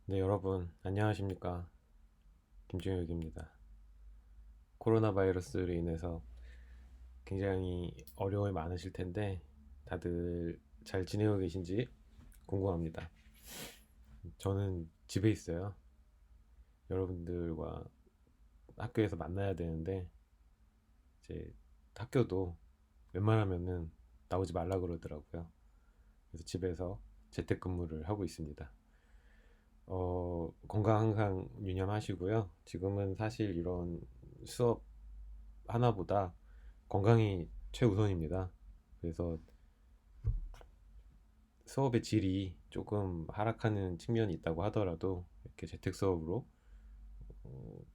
네, 여러분, 안녕하십니까. 김종혁입니다. 코로나 바이러스로 인해서 굉장히 어려움이 많으실 텐데, 다들 잘 지내고 계신지 궁금합니다. 저는 집에 있어요. 여러분들과 학교에서 만나야 되는데, 이제 학교도 웬만하면은 나오지 말라 그러더라고요. 그래서 집에서 재택근무를 하고 있습니다. 건강 항상 유념하시고요. 지금은 사실 이런 수업 하나보다 건강이 최우선입니다. 그래서 수업의 질이 조금 하락하는 측면이 있다고 하더라도 이렇게 재택 수업으로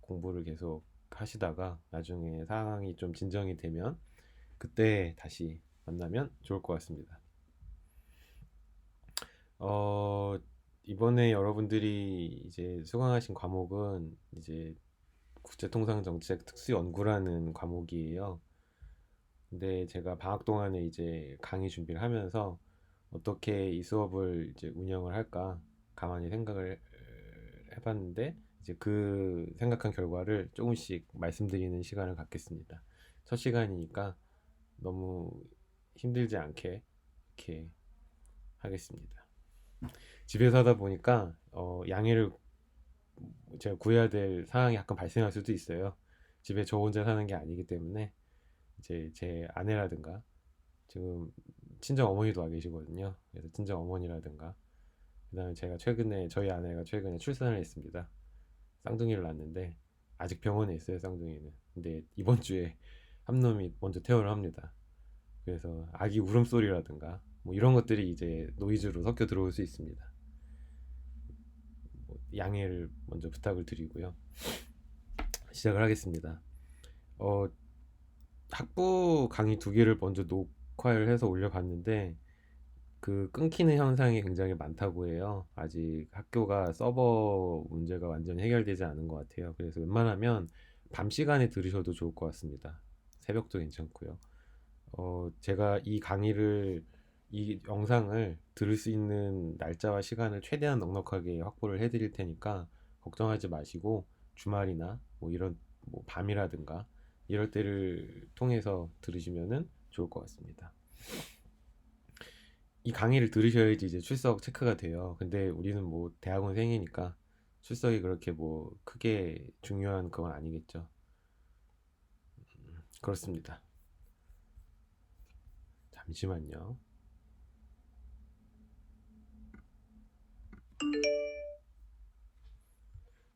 공부를 계속 하시다가 나중에 상황이 좀 진정이 되면 그때 다시 만나면 좋을 것 같습니다. 어, 이번에 여러분들이 이제 수강하신 과목은 이제 국제통상정책 특수연구라는 과목이에요. 근데 제가 방학 동안에 이제 강의 준비를 하면서 어떻게 이 수업을 이제 운영을 할까 가만히 생각을 해봤는데 이제 그 생각한 결과를 조금씩 말씀드리는 시간을 갖겠습니다. 첫 시간이니까 너무 힘들지 않게 이렇게 하겠습니다. 집에서 하다 보니까 양해를 제가 구해야 될 상황이 약간 발생할 수도 있어요. 집에 저 혼자 사는 게 아니기 때문에 이제 제 아내라든가 지금 친정 어머니도 와 계시거든요. 그래서 친정 어머니라든가 그다음에 제가 최근에 저희 아내가 최근에 출산을 했습니다. 쌍둥이를 낳았는데 아직 병원에 있어요, 쌍둥이는. 근데 이번 주에 한 놈이 먼저 퇴원을 합니다. 그래서 아기 울음소리라든가 뭐 이런 것들이 이제 노이즈로 섞여 들어올 수 있습니다. 뭐 양해를 먼저 부탁을 드리고요. 시작을 하겠습니다. 어, 학부 강의 두 개를 먼저 녹화를 해서 올려봤는데 그 끊기는 현상이 굉장히 많다고 해요. 아직 학교가 서버 문제가 완전히 해결되지 않은 것 같아요. 그래서 웬만하면 밤 시간에 들으셔도 좋을 것 같습니다. 새벽도 괜찮고요. 제가 이 영상을 들을 수 있는 날짜와 시간을 최대한 넉넉하게 확보를 해드릴 테니까 걱정하지 마시고 주말이나 뭐 이런 뭐 밤이라든가 이럴 때를 통해서 들으시면은 좋을 것 같습니다. 이 강의를 들으셔야지 이제 출석 체크가 돼요. 근데 우리는 뭐 대학원생이니까 출석이 그렇게 뭐 크게 중요한 건 아니겠죠. 그렇습니다. 잠시만요.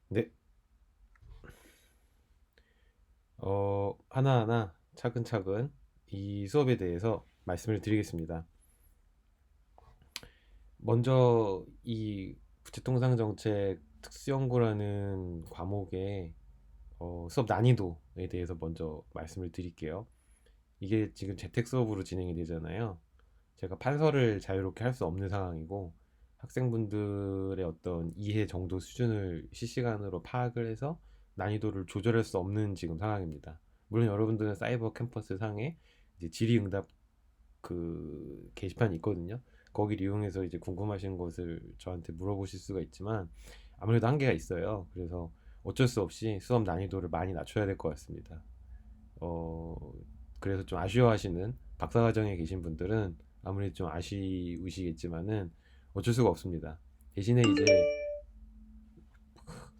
네, 하나하나 차근차근 이 수업에 대해서 말씀을 드리겠습니다. 먼저 이 부채통상정책 특수연구라는 과목의 수업 난이도에 대해서 먼저 말씀을 드릴게요. 이게 지금 재택 수업으로 진행이 되잖아요. 제가 판서를 자유롭게 할 수 없는 상황이고 학생분들의 어떤 이해 정도 수준을 실시간으로 파악을 해서 난이도를 조절할 수 없는 지금 상황입니다. 물론 여러분들은 사이버 캠퍼스 상에 이제 질의응답 그 게시판이 있거든요. 거기를 이용해서 이제 궁금하신 것을 저한테 물어보실 수가 있지만 아무래도 한계가 있어요. 그래서 어쩔 수 없이 수업 난이도를 많이 낮춰야 될 것 같습니다. 어, 그래서 좀 아쉬워하시는 박사과정에 계신 분들은 아무래도 좀 아쉬우시겠지만은 어쩔 수가 없습니다. 대신에 이제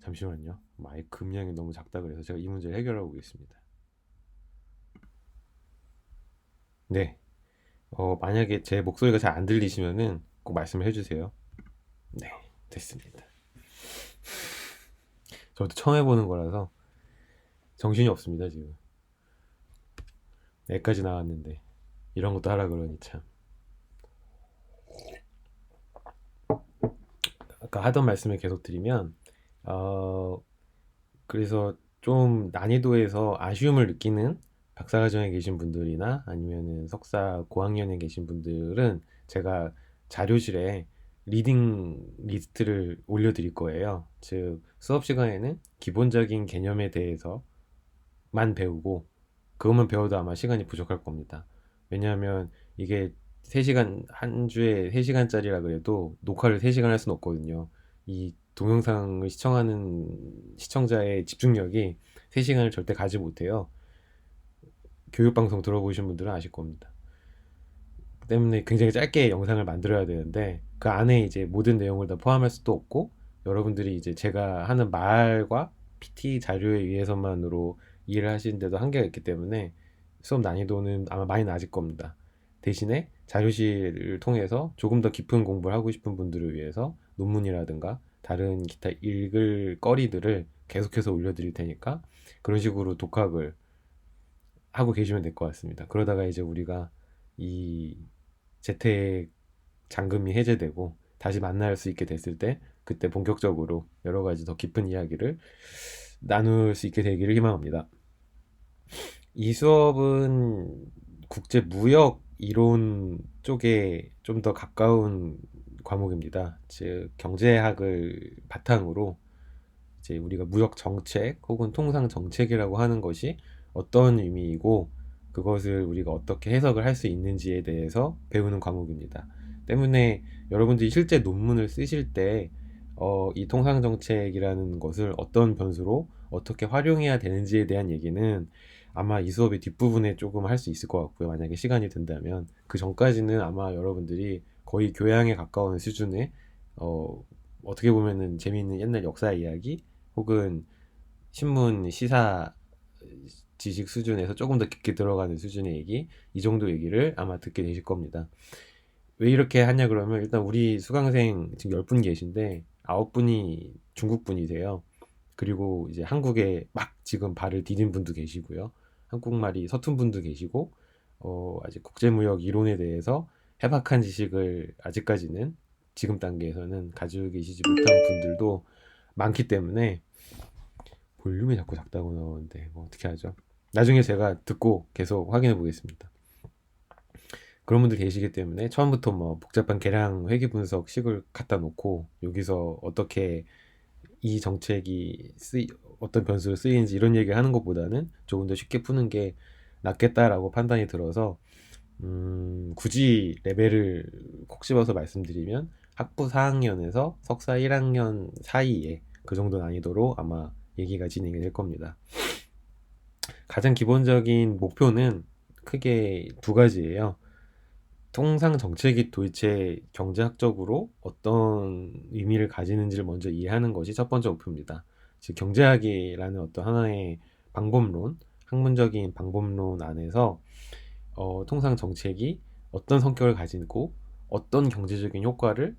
잠시만요. 마이크 음량이 너무 작다 그래서 제가 이 문제를 해결하고 오겠습니다. 네. 만약에 제 목소리가 잘 안 들리시면은 꼭 말씀을 해주세요. 네, 됐습니다. 저도 처음 해보는 거라서 정신이 없습니다, 지금. 여기까지 나왔는데 이런 것도 하라 그러니 참. 아까 하던 말씀을 계속 드리면 어, 그래서 좀 난이도에서 아쉬움을 느끼는 박사과정에 계신 분들이나 아니면은 석사 고학년에 계신 분들은 제가 자료실에 리딩 리스트를 올려드릴 거예요. 즉 수업 시간에는 기본적인 개념에 대해서만 배우고 그것만 배워도 아마 시간이 부족할 겁니다. 왜냐하면 이게 3시간 한 주에 3시간짜리라 그래도 녹화를 3시간 할 수는 없거든요. 이 동영상을 시청하는 시청자의 집중력이 3시간을 절대 가지 못해요. 교육방송 들어보신 분들은 아실 겁니다. 때문에 굉장히 짧게 영상을 만들어야 되는데 그 안에 이제 모든 내용을 다 포함할 수도 없고, 여러분들이 이제 제가 하는 말과 PT 자료에 의해서만으로 이해를 하시는데도 한계가 있기 때문에 수업 난이도는 아마 많이 낮을 겁니다. 대신에 자료실을 통해서 조금 더 깊은 공부를 하고 싶은 분들을 위해서 논문이라든가 다른 기타 읽을 거리들을 계속해서 올려드릴 테니까 그런 식으로 독학을 하고 계시면 될 것 같습니다. 그러다가 이제 우리가 이 재택 잠금이 해제되고 다시 만날 수 있게 됐을 때 그때 본격적으로 여러 가지 더 깊은 이야기를 나눌 수 있게 되기를 희망합니다. 이 수업은 국제 무역 이론 쪽에 좀 더 가까운 과목입니다. 즉 경제학을 바탕으로 이제 우리가 무역 정책 혹은 통상 정책이라고 하는 것이 어떤 의미이고 그것을 우리가 어떻게 해석을 할 수 있는지에 대해서 배우는 과목입니다. 때문에 여러분들이 실제 논문을 쓰실 때 이 통상 정책이라는 것을 어떤 변수로 어떻게 활용해야 되는지에 대한 얘기는 아마 이 수업의 뒷부분에 조금 할 수 있을 것 같고요. 만약에 시간이 된다면 그 전까지는 아마 여러분들이 거의 교양에 가까운 수준의 어떻게 보면은 재미있는 옛날 역사 이야기 혹은 신문 시사 지식 수준에서 조금 더 깊게 들어가는 수준의 얘기, 이 정도 얘기를 아마 듣게 되실 겁니다. 왜 이렇게 하냐 그러면 일단 우리 수강생 지금 10분 계신데 9분이 중국 분이세요. 그리고 이제 한국에 막 지금 발을 디딘 분도 계시고요. 한국말이 서툰 분도 계시고 아직 국제무역 이론에 대해서 해박한 지식을 아직까지는 지금 단계에서는 가지고 계시지 못한 분들도 많기 때문에 볼륨이 자꾸 작다고 나오는데 뭐 어떻게 하죠? 나중에 제가 듣고 계속 확인해 보겠습니다. 그런 분들 계시기 때문에 처음부터 뭐 복잡한 계량 회계 분석 식을 갖다 놓고 여기서 어떻게 이 정책이 어떤 변수로 쓰이는지 이런 얘기를 하는 것보다는 조금 더 쉽게 푸는 게 낫겠다라고 판단이 들어서 굳이 레벨을 콕 집어서 말씀드리면 학부 4학년에서 석사 1학년 사이에 그 정도 난이도로 아마 얘기가 진행이 될 겁니다. 가장 기본적인 목표는 크게 두 가지예요. 통상 정책이 도대체 경제학적으로 어떤 의미를 가지는지를 먼저 이해하는 것이 첫 번째 목표입니다. 즉 경제학이라는 어떤 하나의 방법론, 학문적인 방법론 안에서 통상 정책이 어떤 성격을 가지고 어떤 경제적인 효과를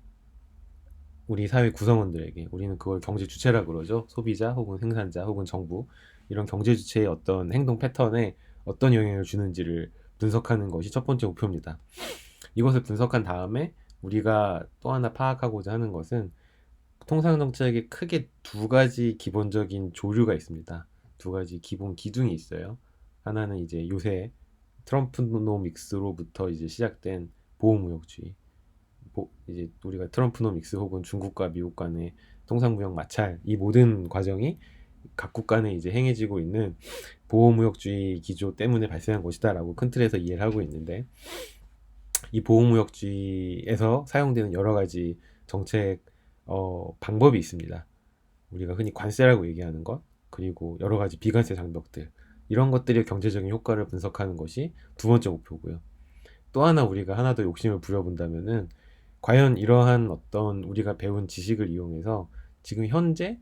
우리 사회 구성원들에게, 우리는 그걸 경제 주체라 그러죠. 소비자 혹은 생산자 혹은 정부, 이런 경제 주체의 어떤 행동 패턴에 어떤 영향을 주는지를 분석하는 것이 첫 번째 목표입니다. 이것을 분석한 다음에 우리가 또 하나 파악하고자 하는 것은 통상 정책에 크게 두 가지 기본적인 조류가 있습니다. 두 가지 기본 기둥이 있어요. 하나는 이제 요새 트럼프노믹스로부터 이제 시작된 보호무역주의. 이제 우리가 트럼프노믹스 혹은 중국과 미국 간의 통상무역 마찰, 이 모든 과정이 각국 간에 이제 행해지고 있는 보호무역주의 기조 때문에 발생한 것이다라고 큰 틀에서 이해를 하고 있는데, 이 보호무역주의에서 사용되는 여러 가지 정책 방법이 있습니다. 우리가 흔히 관세라고 얘기하는 것, 그리고 여러 가지 비관세 장벽들, 이런 것들의 경제적인 효과를 분석하는 것이 두 번째 목표고요. 또 하나 우리가 하나 더 욕심을 부려본다면은 과연 이러한 어떤 우리가 배운 지식을 이용해서 지금 현재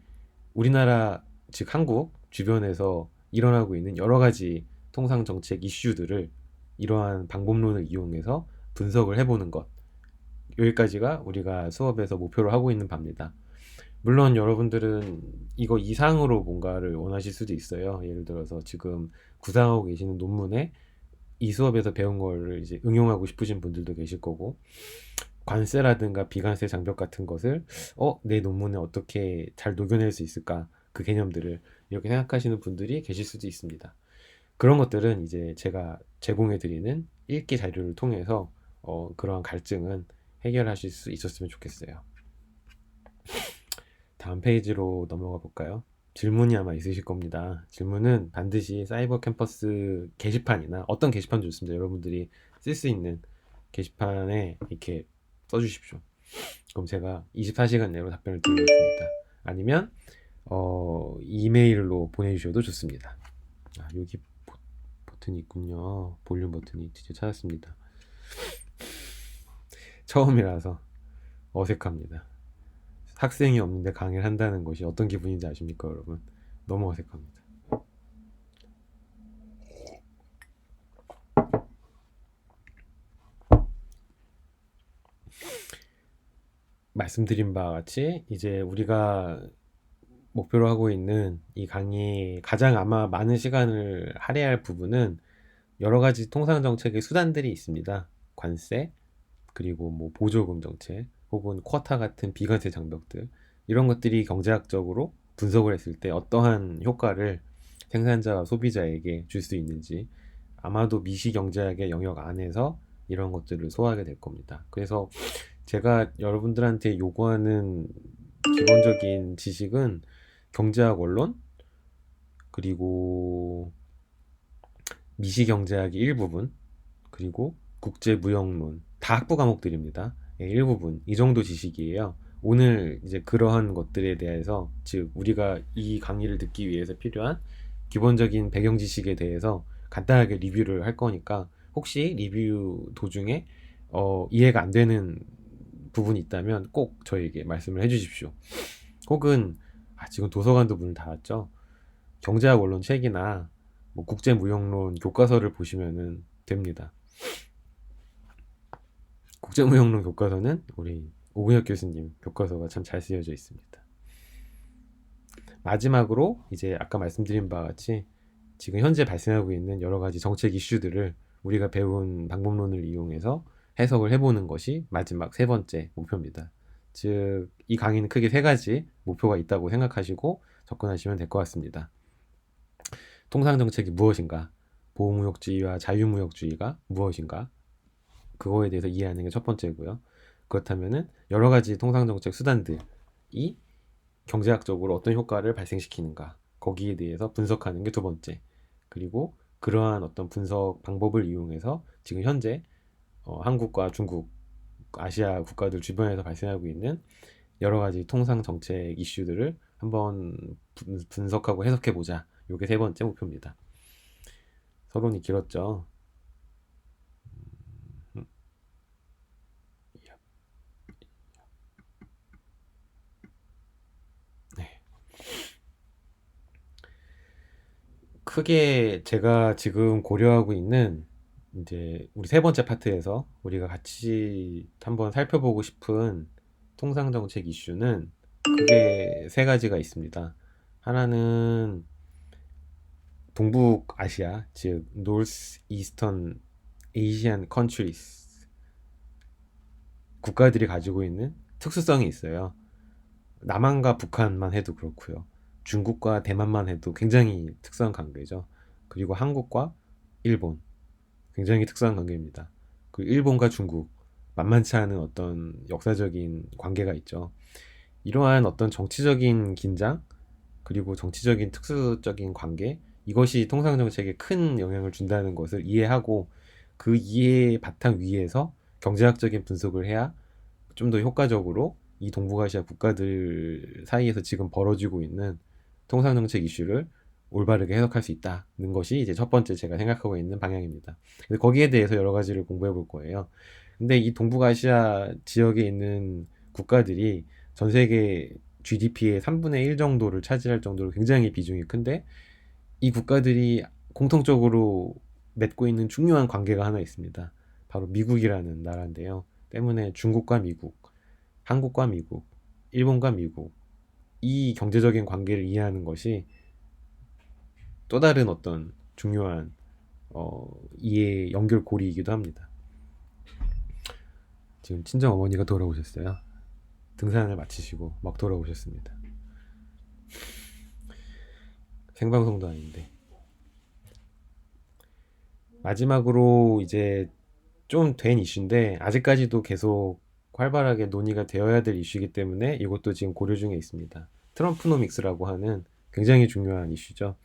우리나라, 즉 한국 주변에서 일어나고 있는 여러 가지 통상 정책 이슈들을 이러한 방법론을 이용해서 분석을 해보는 것, 여기까지가 우리가 수업에서 목표로 하고 있는 바입니다. 물론 여러분들은 이거 이상으로 뭔가를 원하실 수도 있어요. 예를 들어서 지금 구상하고 계시는 논문에 이 수업에서 배운 거를 이제 응용하고 싶으신 분들도 계실 거고, 관세라든가 비관세 장벽 같은 것을 내 논문에 어떻게 잘 녹여낼 수 있을까, 그 개념들을 이렇게 생각하시는 분들이 계실 수도 있습니다. 그런 것들은 이제 제가 제공해 드리는 읽기 자료를 통해서 그러한 갈증은 해결하실 수 있었으면 좋겠어요. 다음 페이지로 넘어가 볼까요? 질문이 아마 있으실 겁니다. 질문은 반드시 사이버 캠퍼스 게시판이나 어떤 게시판 좋습니다. 여러분들이 쓸 수 있는 게시판에 이렇게 써주십시오. 그럼 제가 24시간 내로 답변을 드리겠습니다. 아니면 이메일로 보내주셔도 좋습니다. 여기 버튼이 있군요. 볼륨 버튼이 드디어 찾았습니다. 처음이라서 어색합니다. 학생이 없는데 강의를 한다는 것이 어떤 기분인지 아십니까, 여러분? 너무 어색합니다. 말씀드린 바와 같이 이제 우리가 목표로 하고 있는 이 강의의 가장 아마 많은 시간을 할애할 부분은 여러 가지 통상 정책의 수단들이 있습니다. 관세, 그리고 뭐 보조금 정책, 혹은 쿼타 같은 비관세 장벽들, 이런 것들이 경제학적으로 분석을 했을 때 어떠한 효과를 생산자와 소비자에게 줄 수 있는지, 아마도 미시경제학의 영역 안에서 이런 것들을 소화하게 될 겁니다. 그래서 제가 여러분들한테 요구하는 기본적인 지식은 경제학 원론, 그리고 미시경제학의 일부분, 그리고 국제무역론, 다 학부 과목들입니다. 일부분, 이 정도 지식이에요. 오늘 이제 그러한 것들에 대해서, 즉 우리가 이 강의를 듣기 위해서 필요한 기본적인 배경 지식에 대해서 간단하게 리뷰를 할 거니까, 혹시 리뷰 도중에 이해가 안 되는 부분이 있다면 꼭 저에게 말씀을 해주십시오. 혹은 지금 도서관도 문을 닫았죠. 경제학 원론 책이나 뭐 국제무역론 교과서를 보시면 됩니다. 국제무역론 교과서는 우리 오근혁 교수님 교과서가 참 잘 쓰여져 있습니다. 마지막으로 이제 아까 말씀드린 바와 같이 지금 현재 발생하고 있는 여러 가지 정책 이슈들을 우리가 배운 방법론을 이용해서 해석을 해보는 것이 마지막 세 번째 목표입니다. 즉, 이 강의는 크게 세 가지 목표가 있다고 생각하시고 접근하시면 될 것 같습니다. 통상정책이 무엇인가? 보호무역주의와 자유무역주의가 무엇인가? 그거에 대해서 이해하는 게 첫 번째고요. 그렇다면은 여러 가지 통상정책 수단들이 경제학적으로 어떤 효과를 발생시키는가? 거기에 대해서 분석하는 게 두 번째. 그리고 그러한 어떤 분석 방법을 이용해서 지금 현재 한국과 중국, 아시아 국가들 주변에서 발생하고 있는 여러 가지 통상 정책 이슈들을 한번 분석하고 해석해 보자. 이게 세 번째 목표입니다. 서론이 길었죠. 네. 크게 제가 지금 고려하고 있는 이제 우리 세 번째 파트에서 우리가 같이 한번 살펴보고 싶은 통상 정책 이슈는 크게 세 가지가 있습니다. 하나는 동북아시아, 즉 North Eastern Asian Countries 국가들이 가지고 있는 특수성이 있어요. 남한과 북한만 해도 그렇고요. 중국과 대만만 해도 굉장히 특수한 관계죠. 그리고 한국과 일본, 굉장히 특수한 관계입니다. 그리고 일본과 중국, 만만치 않은 어떤 역사적인 관계가 있죠. 이러한 어떤 정치적인 긴장, 그리고 정치적인 특수적인 관계, 이것이 통상정책에 큰 영향을 준다는 것을 이해하고, 그 이해의 바탕 위에서 경제학적인 분석을 해야 좀 더 효과적으로 이 동북아시아 국가들 사이에서 지금 벌어지고 있는 통상정책 이슈를 올바르게 해석할 수 있다는 것이 이제 첫 번째 제가 생각하고 있는 방향입니다. 거기에 대해서 여러 가지를 공부해 볼 거예요. 근데 이 동북아시아 지역에 있는 국가들이 전 세계 GDP의 3분의 1 정도를 차지할 정도로 굉장히 비중이 큰데, 이 국가들이 공통적으로 맺고 있는 중요한 관계가 하나 있습니다. 바로 미국이라는 나라인데요. 때문에 중국과 미국, 한국과 미국, 일본과 미국, 이 경제적인 관계를 이해하는 것이 또 다른 어떤 중요한 이해 연결고리이기도 합니다. 지금 친정 어머니가 돌아오셨어요. 등산을 마치시고 막 돌아오셨습니다. 생방송도 아닌데. 마지막으로 이제 좀 된 이슈인데 아직까지도 계속 활발하게 논의가 되어야 될 이슈이기 때문에 이것도 지금 고려 중에 있습니다. 트럼프노믹스라고 하는 굉장히 중요한 이슈죠.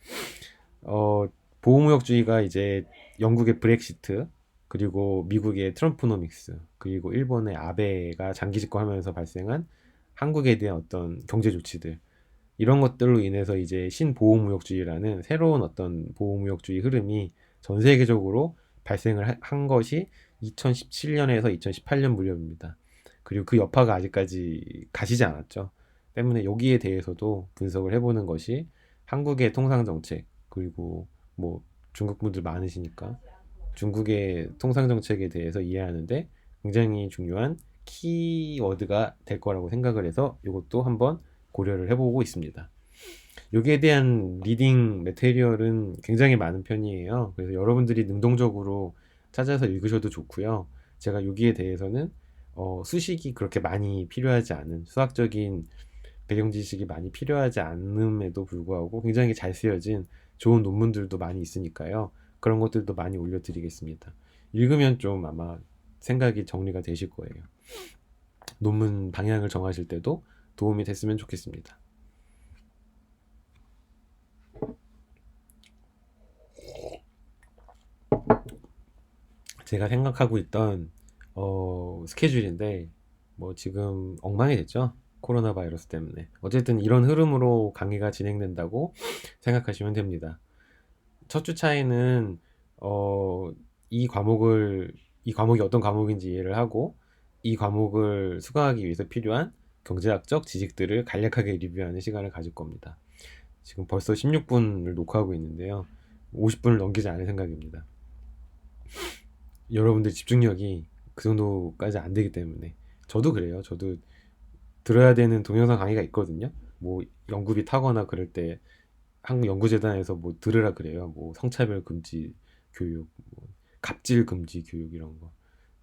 보호무역주의가 이제 영국의 브렉시트, 그리고 미국의 트럼프노믹스, 그리고 일본의 아베가 장기 집권하면서 발생한 한국에 대한 어떤 경제 조치들, 이런 것들로 인해서 이제 신보호무역주의라는 새로운 어떤 보호무역주의 흐름이 전 세계적으로 발생을 한 것이 2017년에서 2018년 무렵입니다. 그리고 그 여파가 아직까지 가시지 않았죠. 때문에 여기에 대해서도 분석을 해보는 것이 한국의 통상정책, 그리고 뭐 중국 분들 많으시니까 중국의 통상정책에 대해서 이해하는데 굉장히 중요한 키워드가 될 거라고 생각을 해서 이것도 한번 고려를 해보고 있습니다. 여기에 대한 리딩 매테리얼은 굉장히 많은 편이에요. 그래서 여러분들이 능동적으로 찾아서 읽으셔도 좋고요. 제가 여기에 대해서는 수식이 그렇게 많이 필요하지 않은, 수학적인 배경 지식이 많이 필요하지 않음에도 불구하고 굉장히 잘 쓰여진 좋은 논문들도 많이 있으니까요. 그런 것들도 많이 올려드리겠습니다. 읽으면 좀 아마 생각이 정리가 되실 거예요. 논문 방향을 정하실 때도 도움이 됐으면 좋겠습니다. 제가 생각하고 있던 스케줄인데 뭐 지금 엉망이 됐죠. 코로나 바이러스 때문에. 어쨌든 이런 흐름으로 강의가 진행된다고 생각하시면 됩니다. 첫 주차에는 어, 이 과목을 이 과목이 어떤 과목인지 이해를 하고 이 과목을 수강하기 위해서 필요한 경제학적 지식들을 간략하게 리뷰하는 시간을 가질 겁니다. 지금 벌써 16분을 녹화하고 있는데요. 50분을 넘기지 않을 생각입니다. 여러분들 집중력이 그 정도까지 안 되기 때문에 저도 그래요. 저도 들어야 되는 동영상 강의가 있거든요. 뭐 연구비 타거나 그럴 때 한국연구재단에서 뭐 들으라 그래요. 뭐 성차별 금지 교육, 뭐 갑질 금지 교육 이런 거.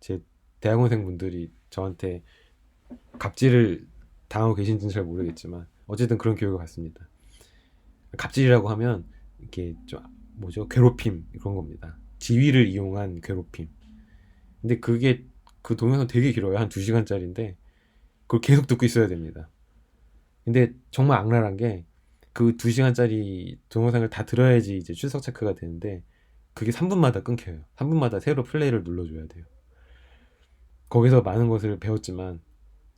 제 대학원생 분들이 저한테 갑질을 당하고 계신지는 잘 모르겠지만 어쨌든 그런 교육을 받습니다. 갑질이라고 하면 이렇게 좀 뭐죠? 괴롭힘 그런 겁니다. 지위를 이용한 괴롭힘. 근데 그게 그 동영상 되게 길어요. 한 2시간짜리인데 그걸 계속 듣고 있어야 됩니다. 근데 정말 악랄한 게 그 2시간짜리 동영상을 다 들어야지 이제 출석 체크가 되는데 그게 3분마다 끊겨요. 3분마다 새로 플레이를 눌러줘야 돼요. 거기서 많은 것을 배웠지만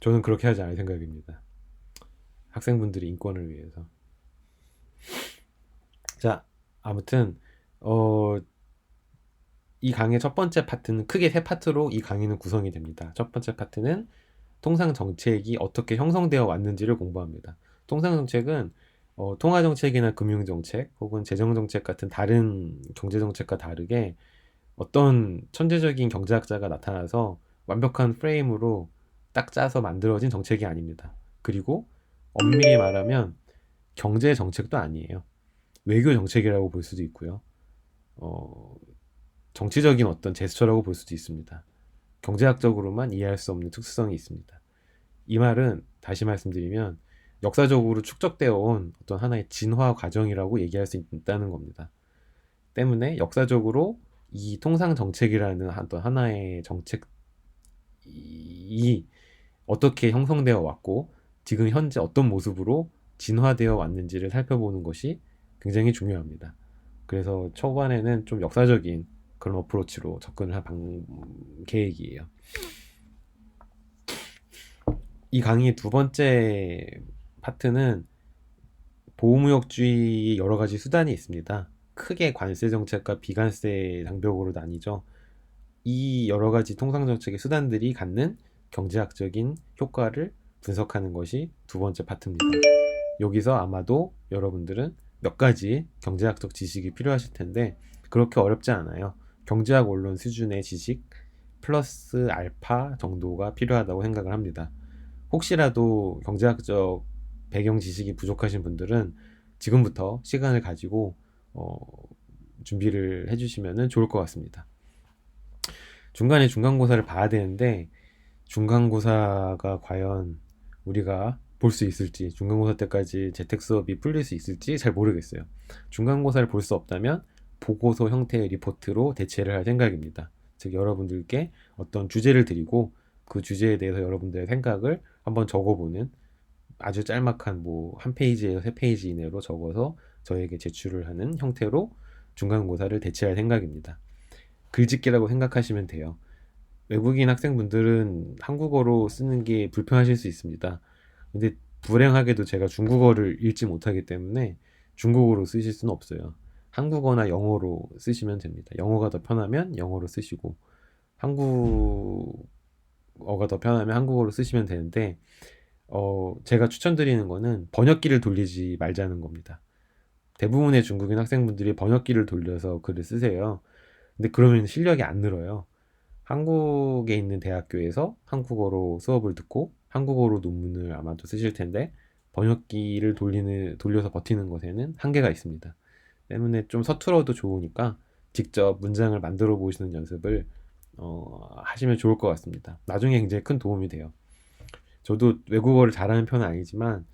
저는 그렇게 하지 않을 생각입니다. 학생분들의 인권을 위해서. 자, 아무튼 이 강의 첫 번째 파트는 크게 세 파트로 이 강의는 구성이 됩니다. 첫 번째 파트는 통상 정책이 어떻게 형성되어 왔는지를 공부합니다. 통상 정책은 통화 정책이나 금융 정책 혹은 재정 정책 같은 다른 경제 정책과 다르게 어떤 천재적인 경제학자가 나타나서 완벽한 프레임으로 딱 짜서 만들어진 정책이 아닙니다. 그리고 엄밀히 말하면 경제 정책도 아니에요. 외교 정책이라고 볼 수도 있고요. 어, 정치적인 어떤 제스처라고 볼 수도 있습니다. 경제학적으로만 이해할 수 없는 특수성이 있습니다. 이 말은 다시 말씀드리면 역사적으로 축적되어 온 어떤 하나의 진화 과정이라고 얘기할 수 있다는 겁니다. 때문에 역사적으로 이 통상 정책이라는 어떤 하나의 정책이 어떻게 형성되어 왔고 지금 현재 어떤 모습으로 진화되어 왔는지를 살펴보는 것이 굉장히 중요합니다. 그래서 초반에는 좀 역사적인 그런 어프로치로 접근을 할 계획이에요. 이 강의의 두 번째 파트는 보호무역주의의 여러 가지 수단이 있습니다. 크게 관세 정책과 비관세 장벽으로 나뉘죠. 이 여러 가지 통상 정책의 수단들이 갖는 경제학적인 효과를 분석하는 것이 두 번째 파트입니다. 여기서 아마도 여러분들은 몇 가지 경제학적 지식이 필요하실 텐데 그렇게 어렵지 않아요. 경제학 원론 수준의 지식 플러스 알파 정도가 필요하다고 생각을 합니다. 혹시라도 경제학적 배경 지식이 부족하신 분들은 지금부터 시간을 가지고 준비를 해주시면 좋을 것 같습니다. 중간에 중간고사를 봐야 되는데 중간고사가 과연 우리가 볼 수 있을지, 중간고사 때까지 재택 수업이 풀릴 수 있을지 잘 모르겠어요. 중간고사를 볼 수 없다면 보고서 형태의 리포트로 대체를 할 생각입니다. 즉 여러분들께 어떤 주제를 드리고 그 주제에 대해서 여러분들의 생각을 한번 적어보는 아주 짤막한 뭐 한 페이지에서 세 페이지 이내로 적어서 저에게 제출을 하는 형태로 중간고사를 대체할 생각입니다. 글짓기라고 생각하시면 돼요. 외국인 학생분들은 한국어로 쓰는 게 불편하실 수 있습니다. 근데 불행하게도 제가 중국어를 읽지 못하기 때문에 중국어로 쓰실 수는 없어요. 한국어나 영어로 쓰시면 됩니다. 영어가 더 편하면 영어로 쓰시고, 한국어가 더 편하면 한국어로 쓰시면 되는데, 제가 추천드리는 거는 번역기를 돌리지 말자는 겁니다. 대부분의 중국인 학생분들이 번역기를 돌려서 글을 쓰세요. 근데 그러면 실력이 안 늘어요. 한국에 있는 대학교에서 한국어로 수업을 듣고 한국어로 논문을 아마도 쓰실 텐데, 번역기를 돌려서 버티는 것에는 한계가 있습니다. 때문에 좀 서툴어도 좋으니까 직접 문장을 만들어 보시는 연습을 하시면 좋을 것 같습니다. 나중에 굉장히 큰 도움이 돼요. 저도 외국어를 잘하는 편은 아니지만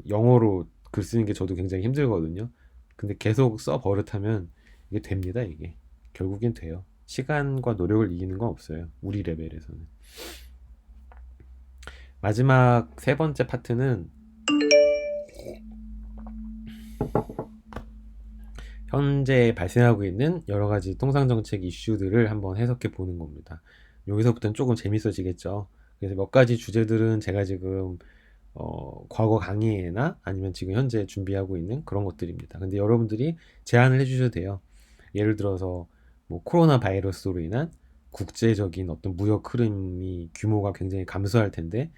영어로 글 쓰는 게 저도 굉장히 힘들거든요. 근데 계속 써 버릇하면 이게 됩니다, 이게. 결국엔 돼요. 시간과 노력을 이기는 건 없어요. 우리 레벨에서는. 마지막 세 번째 파트는 현재 발생하고 있는 여러 가지 통상정책 이슈들을 한번 해석해 보는 겁니다. 여기서부터는 조금 재밌어지겠죠. 그래서 몇 가지 주제들은 제가 지금 과거 강의나 아니면 지금 현재 준비하고 있는 그런 것들입니다. 근데 여러분들이 제안을 해주셔도 돼요. 예를 들어서 뭐 코로나 바이러스로 인한 국제적인 어떤 무역 흐름이 규모가 굉장히 감소할 텐데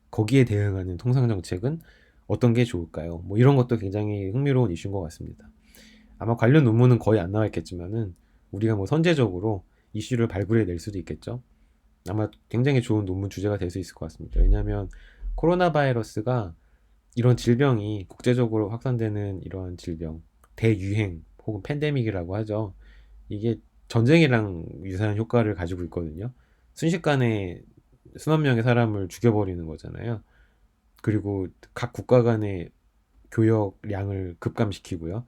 거기에 대응하는 통상 정책은 어떤 게 좋을까요? 뭐 이런 것도 굉장히 흥미로운 이슈인 것 같습니다. 아마 관련 논문은 거의 안 나와 있겠지만은 우리가 뭐 선제적으로 이슈를 발굴해 낼 수도 있겠죠. 아마 굉장히 좋은 논문 주제가 될 수 있을 것 같습니다. 왜냐하면 코로나 바이러스가 이런 질병이 국제적으로 확산되는 이런 질병, 대유행 혹은 팬데믹이라고 하죠. 이게 전쟁이랑 유사한 효과를 가지고 있거든요. 순식간에 수만 명의 사람을 죽여버리는 거잖아요. 그리고 각 국가 간의 교역량을 급감시키고요.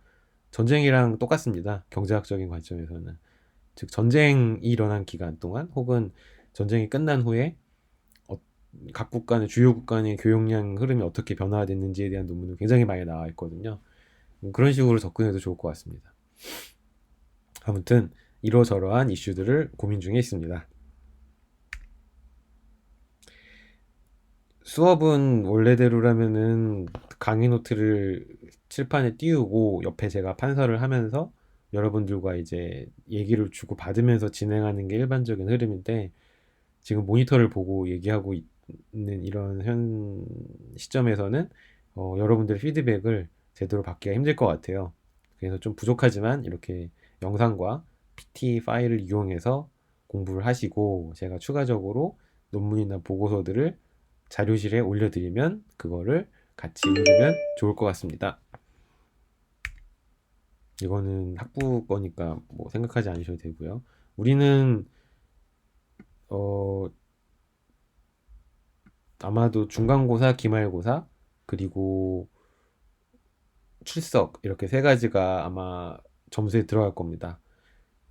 전쟁이랑 똑같습니다. 경제학적인 관점에서는. 즉, 전쟁이 일어난 기간 동안 혹은 전쟁이 끝난 후에 각 국가 의 주요 국가 간의 교역량 흐름이 어떻게 변화됐는지에 대한 논문은 굉장히 많이 나와 있거든요. 그런 식으로 접근해도 좋을 것 같습니다. 아무튼 이러저러한 이슈들을 고민 중에 있습니다. 수업은 원래대로라면은 강의 노트를 칠판에 띄우고 옆에 제가 판서를 하면서 여러분들과 이제 얘기를 주고 받으면서 진행하는 게 일반적인 흐름인데, 지금 모니터를 보고 얘기하고 있는 이런 현 시점에서는 여러분들의 피드백을 제대로 받기가 힘들 것 같아요. 그래서 좀 부족하지만 이렇게 영상과 PT 파일을 이용해서 공부를 하시고, 제가 추가적으로 논문이나 보고서들을 자료실에 올려드리면 그거를 같이 읽으면 좋을 것 같습니다. 이거는 학부 거니까 뭐 생각하지 않으셔도 되고요. 우리는 어, 아마도 중간고사, 기말고사, 그리고 출석 이렇게 세 가지가 아마 점수에 들어갈 겁니다.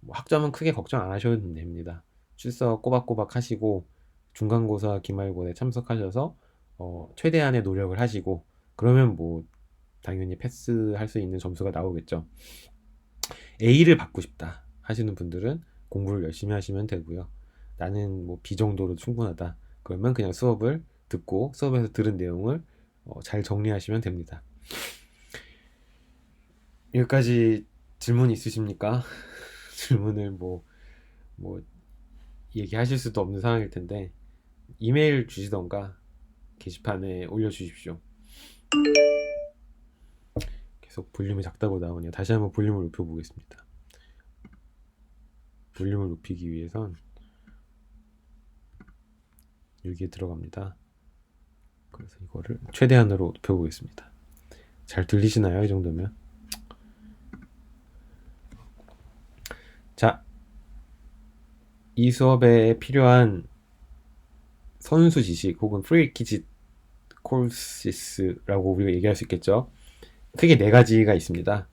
뭐 학점은 크게 걱정 안 하셔도 됩니다. 출석 꼬박꼬박 하시고 중간고사, 기말고사에 참석하셔서 최대한의 노력을 하시고 그러면 뭐 당연히 패스할 수 있는 점수가 나오겠죠. A를 받고 싶다 하시는 분들은 공부를 열심히 하시면 되고요. 나는 뭐 B 정도로 충분하다. 그러면 그냥 수업을 듣고 수업에서 들은 내용을 잘 정리하시면 됩니다. 여기까지 질문 있으십니까? 질문을 뭐 얘기하실 수도 없는 상황일 텐데 이메일 주시던가 게시판에 올려주십시오. 계속 볼륨이 작다고 나오네요. 다시 한번 볼륨을 높여보겠습니다. 볼륨을 높이기 위해선 여기에 들어갑니다. 그래서 이거를 최대한으로 높여보겠습니다. 잘 들리시나요? 이 정도면. 자, 이 수업에 필요한 선수 지식 혹은 프리키지 콜시스라고 우리가 얘기할 수 있겠죠. 크게 네 가지가 있습니다.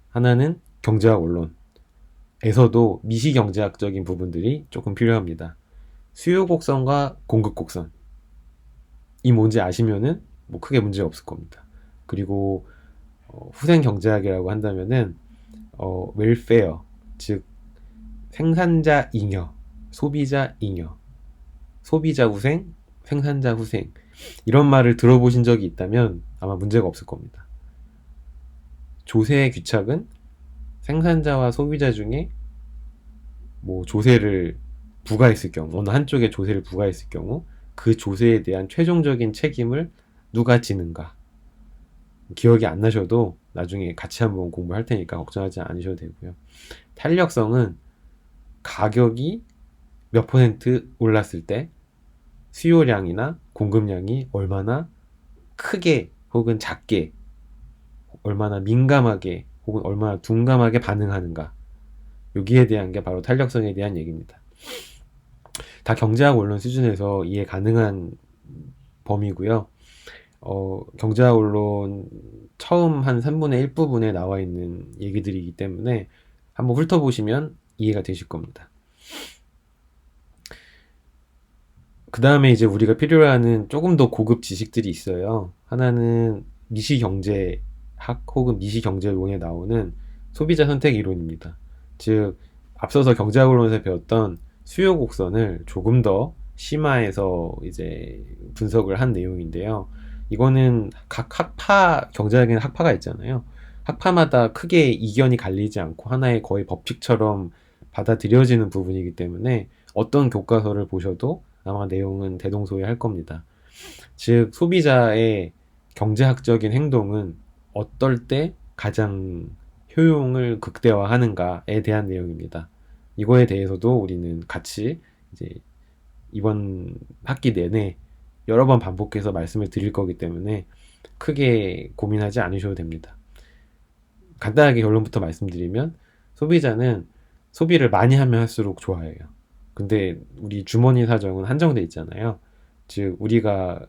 하나는 경제학 원론에서도 미시경제학적인 부분들이 조금 필요합니다. 수요 곡선과 공급 곡선, 이 뭔지 아시면은 뭐 크게 문제 없을 겁니다. 그리고 후생 경제학이라고 한다면은 웰페어, 즉 생산자 잉여, 소비자 잉여, 소비자 후생, 생산자 후생 이런 말을 들어보신 적이 있다면 아마 문제가 없을 겁니다. 조세의 귀착은 생산자와 소비자 중에 뭐 조세를 부과했을 경우, 어느 한쪽에 조세를 부과했을 경우 그 조세에 대한 최종적인 책임을 누가 지는가. 기억이 안 나셔도 나중에 같이 한번 공부할 테니까 걱정하지 않으셔도 되고요. 탄력성은 가격이 몇 퍼센트 올랐을 때 수요량이나 공급량이 얼마나 크게 혹은 작게, 얼마나 민감하게 혹은 얼마나 둔감하게 반응하는가. 여기에 대한 게 바로 탄력성에 대한 얘기입니다. 다 경제학 원론 수준에서 이해 가능한 범위고요. 경제학 원론 처음 한 3분의 1 부분에 나와 있는 얘기들이기 때문에 한번 훑어보시면 이해가 되실 겁니다. 그 다음에 이제 우리가 필요로 하는 조금 더 고급 지식들이 있어요. 하나는 미시경제학 혹은 미시경제론에 나오는 소비자 선택 이론입니다. 즉, 앞서서 경제학 원론에서 배웠던 수요 곡선을 조금 더 심화해서 이제 분석을 한 내용인데요. 이거는 각 학파, 경제학에는 학파가 있잖아요. 학파마다 크게 이견이 갈리지 않고 하나의 거의 법칙처럼 받아들여지는 부분이기 때문에 어떤 교과서를 보셔도 아마 내용은 대동소이할 겁니다. 즉, 소비자의 경제학적인 행동은 어떨 때 가장 효용을 극대화하는가에 대한 내용입니다. 이거에 대해서도 우리는 같이 이제 이번 학기 내내 여러 번 반복해서 말씀을 드릴 거기 때문에 크게 고민하지 않으셔도 됩니다. 간단하게 결론부터 말씀드리면 소비자는 소비를 많이 하면 할수록 좋아해요. 근데 우리 주머니 사정은 한정돼 있잖아요. 즉, 우리가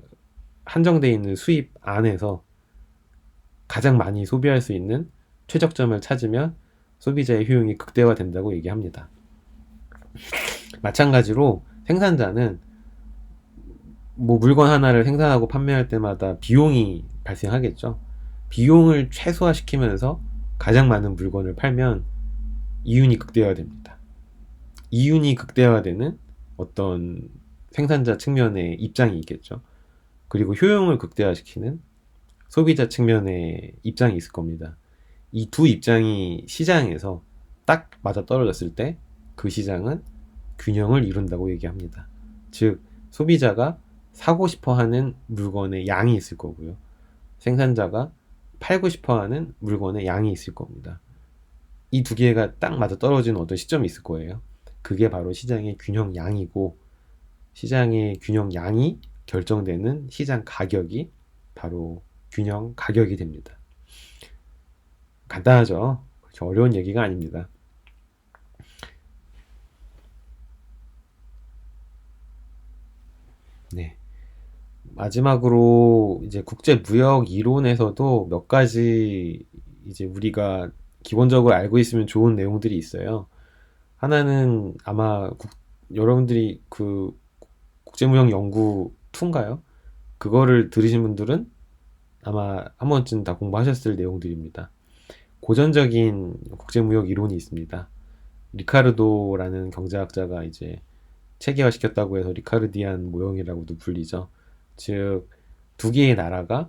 한정돼 있는 수입 안에서 가장 많이 소비할 수 있는 최적점을 찾으면 소비자의 효용이 극대화된다고 얘기합니다. 마찬가지로 생산자는 뭐 물건 하나를 생산하고 판매할 때마다 비용이 발생하겠죠. 비용을 최소화시키면서 가장 많은 물건을 팔면 이윤이 극대화됩니다. 이윤이 극대화되는 어떤 생산자 측면의 입장이 있겠죠. 그리고 효용을 극대화시키는 소비자 측면의 입장이 있을 겁니다. 이 두 입장이 시장에서 딱 맞아 떨어졌을 때 그 시장은 균형을 이룬다고 얘기합니다. 즉, 소비자가 사고 싶어 하는 물건의 양이 있을 거고요. 생산자가 팔고 싶어 하는 물건의 양이 있을 겁니다. 이 두 개가 딱 맞아 떨어지는 어떤 시점이 있을 거예요. 그게 바로 시장의 균형 양이고, 시장의 균형 양이 결정되는 시장 가격이 바로 균형 가격이 됩니다. 간단하죠? 그렇게 어려운 얘기가 아닙니다. 네. 마지막으로 이제 국제무역 이론에서도 몇 가지 이제 우리가 기본적으로 알고 있으면 좋은 내용들이 있어요. 하나는 아마 여러분들이 그 국제무역 연구 2인가요? 그거를 들으신 분들은 아마 한 번쯤 다 공부하셨을 내용들입니다. 고전적인 국제무역 이론이 있습니다. 리카르도라는 경제학자가 이제 체계화시켰다고 해서 리카르디안 모형이라고도 불리죠. 즉, 두 개의 나라가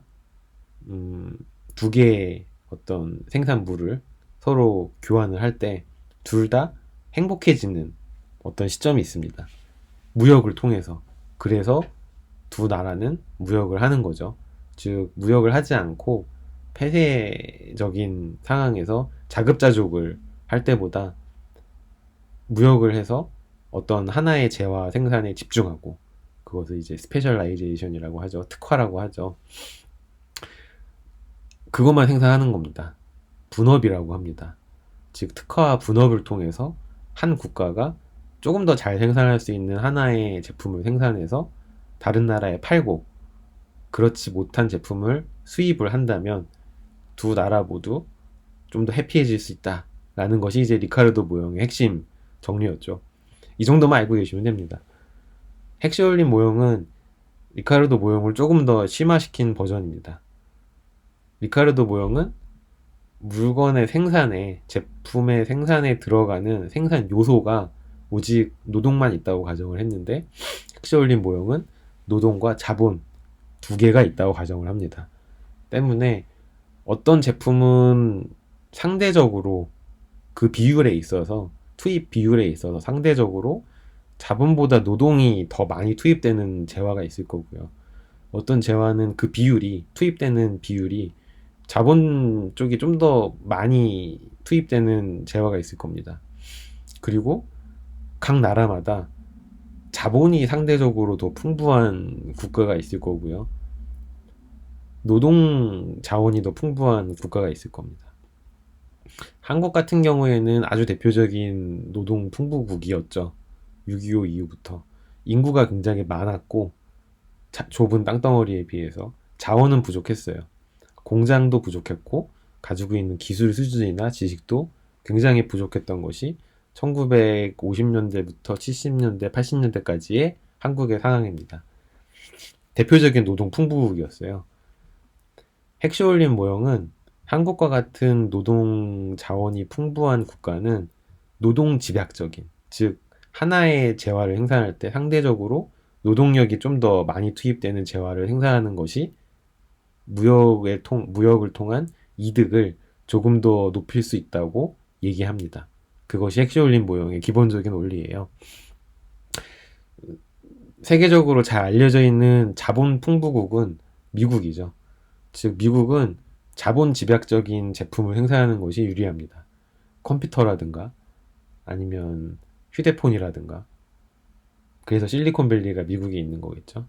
두 개의 어떤 생산물을 서로 교환을 할 때 둘 다 행복해지는 어떤 시점이 있습니다. 무역을 통해서. 그래서 두 나라는 무역을 하는 거죠. 즉, 무역을 하지 않고 폐쇄적인 상황에서 자급자족을 할 때보다 무역을 해서 어떤 하나의 재화 생산에 집중하고, 그것을 이제 스페셜라이제이션이라고 하죠. 특화라고 하죠. 그것만 생산하는 겁니다. 분업이라고 합니다. 즉, 특화와 분업을 통해서 한 국가가 조금 더 잘 생산할 수 있는 하나의 제품을 생산해서 다른 나라에 팔고, 그렇지 못한 제품을 수입을 한다면 두 나라 모두 좀 더 해피해질 수 있다라는 것이 이제 리카르도 모형의 핵심 정리였죠. 이 정도만 알고 계시면 됩니다. 핵시올린 모형은 리카르도 모형을 조금 더 심화시킨 버전입니다. 리카르도 모형은 물건의 생산에, 제품의 생산에 들어가는 생산 요소가 오직 노동만 있다고 가정을 했는데, 헥시올린 모형은 노동과 자본 두 개가 있다고 가정을 합니다. 때문에 어떤 제품은 상대적으로 그 비율에 있어서 투입 비율에 있어서 상대적으로 자본보다 노동이 더 많이 투입되는 재화가 있을 거고요. 어떤 재화는 그 비율이 투입되는 비율이 자본 쪽이 좀 더 많이 투입되는 재화가 있을 겁니다. 그리고 각 나라마다 자본이 상대적으로 더 풍부한 국가가 있을 거고요. 노동 자원이 더 풍부한 국가가 있을 겁니다. 한국 같은 경우에는 아주 대표적인 노동 풍부국이었죠. 6.25 이후부터. 인구가 굉장히 많았고, 좁은 땅덩어리에 비해서 자원은 부족했어요. 공장도 부족했고, 가지고 있는 기술 수준이나 지식도 굉장히 부족했던 것이 1950년대부터 70년대, 80년대까지의 한국의 상황입니다. 대표적인 노동 풍부국이었어요. 헥시올린 모형은 한국과 같은 노동 자원이 풍부한 국가는 노동 집약적인, 즉 하나의 재화를 생산할 때 상대적으로 노동력이 좀 더 많이 투입되는 재화를 생산하는 것이 무역을 통한 이득을 조금 더 높일 수 있다고 얘기합니다. 그것이 헥시올린 모형의 기본적인 원리예요. 세계적으로 잘 알려져 있는 자본 풍부국은 미국이죠. 즉 미국은 자본 집약적인 제품을 생산하는 것이 유리합니다. 컴퓨터라든가 아니면 휴대폰이라든가. 그래서 실리콘밸리가 미국에 있는 거겠죠.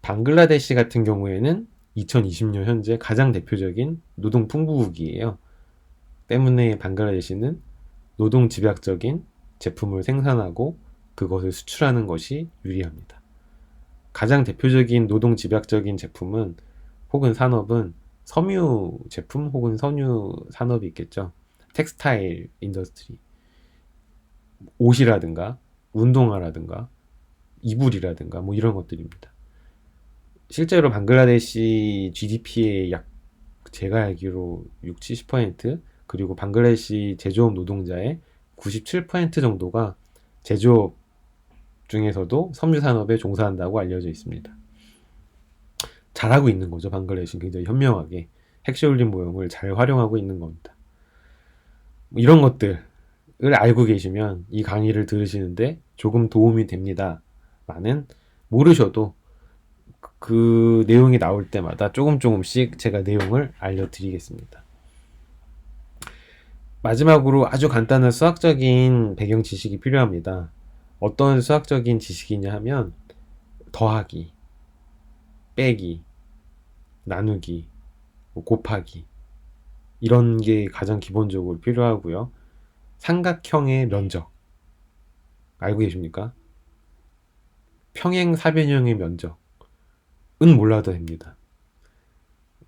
방글라데시 같은 경우에는 2020년 현재 가장 대표적인 노동 풍부국이에요. 때문에 방글라데시는 노동 집약적인 제품을 생산하고 그것을 수출하는 것이 유리합니다. 가장 대표적인 노동 집약적인 제품은 혹은 산업은 섬유 제품 혹은 섬유 산업이 있겠죠. 텍스타일 인더스트리, 옷이라든가 운동화라든가 이불이라든가 뭐 이런 것들입니다. 실제로 방글라데시 GDP의 약 제가 알기로 60-70% 그리고 방글라데시 제조업 노동자의 97% 정도가 제조업 중에서도 섬유 산업에 종사한다고 알려져 있습니다. 잘하고 있는 거죠. 방글라데시는 굉장히 현명하게 헥시올린 모형을 잘 활용하고 있는 겁니다. 이런 것들을 알고 계시면 이 강의를 들으시는데 조금 도움이 됩니다. 많은 모르셔도 그 내용이 나올 때마다 조금씩 제가 내용을 알려드리겠습니다. 마지막으로 아주 간단한 수학적인 배경 지식이 필요합니다. 어떤 수학적인 지식이냐 하면 더하기, 빼기, 나누기, 곱하기 이런 게 가장 기본적으로 필요하고요. 삼각형의 면적 알고 계십니까? 평행사변형의 면적은 몰라도 됩니다.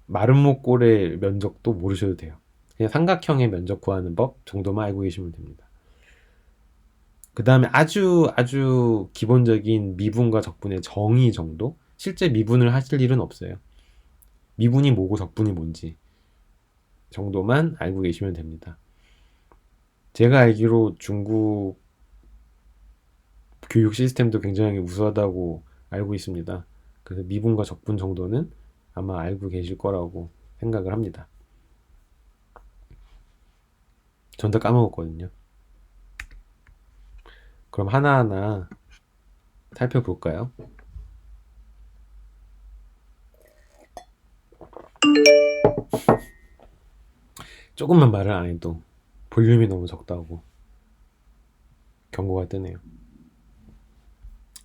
마름모꼴의 면적도 모르셔도 돼요. 그냥 삼각형의 면적 구하는 법 정도만 알고 계시면 됩니다. 그 다음에 아주 기본적인 미분과 적분의 정의 정도? 실제 미분을 하실 일은 없어요. 미분이 뭐고 적분이 뭔지 정도만 알고 계시면 됩니다. 제가 알기로 중국 교육 시스템도 굉장히 우수하다고 알고 있습니다. 그래서 미분과 적분 정도는 아마 알고 계실 거라고 생각을 합니다. 전 다 까먹었거든요. 그럼 하나하나 살펴볼까요? 조금만 말을 안 해도 볼륨이 너무 적다고 경고가 뜨네요.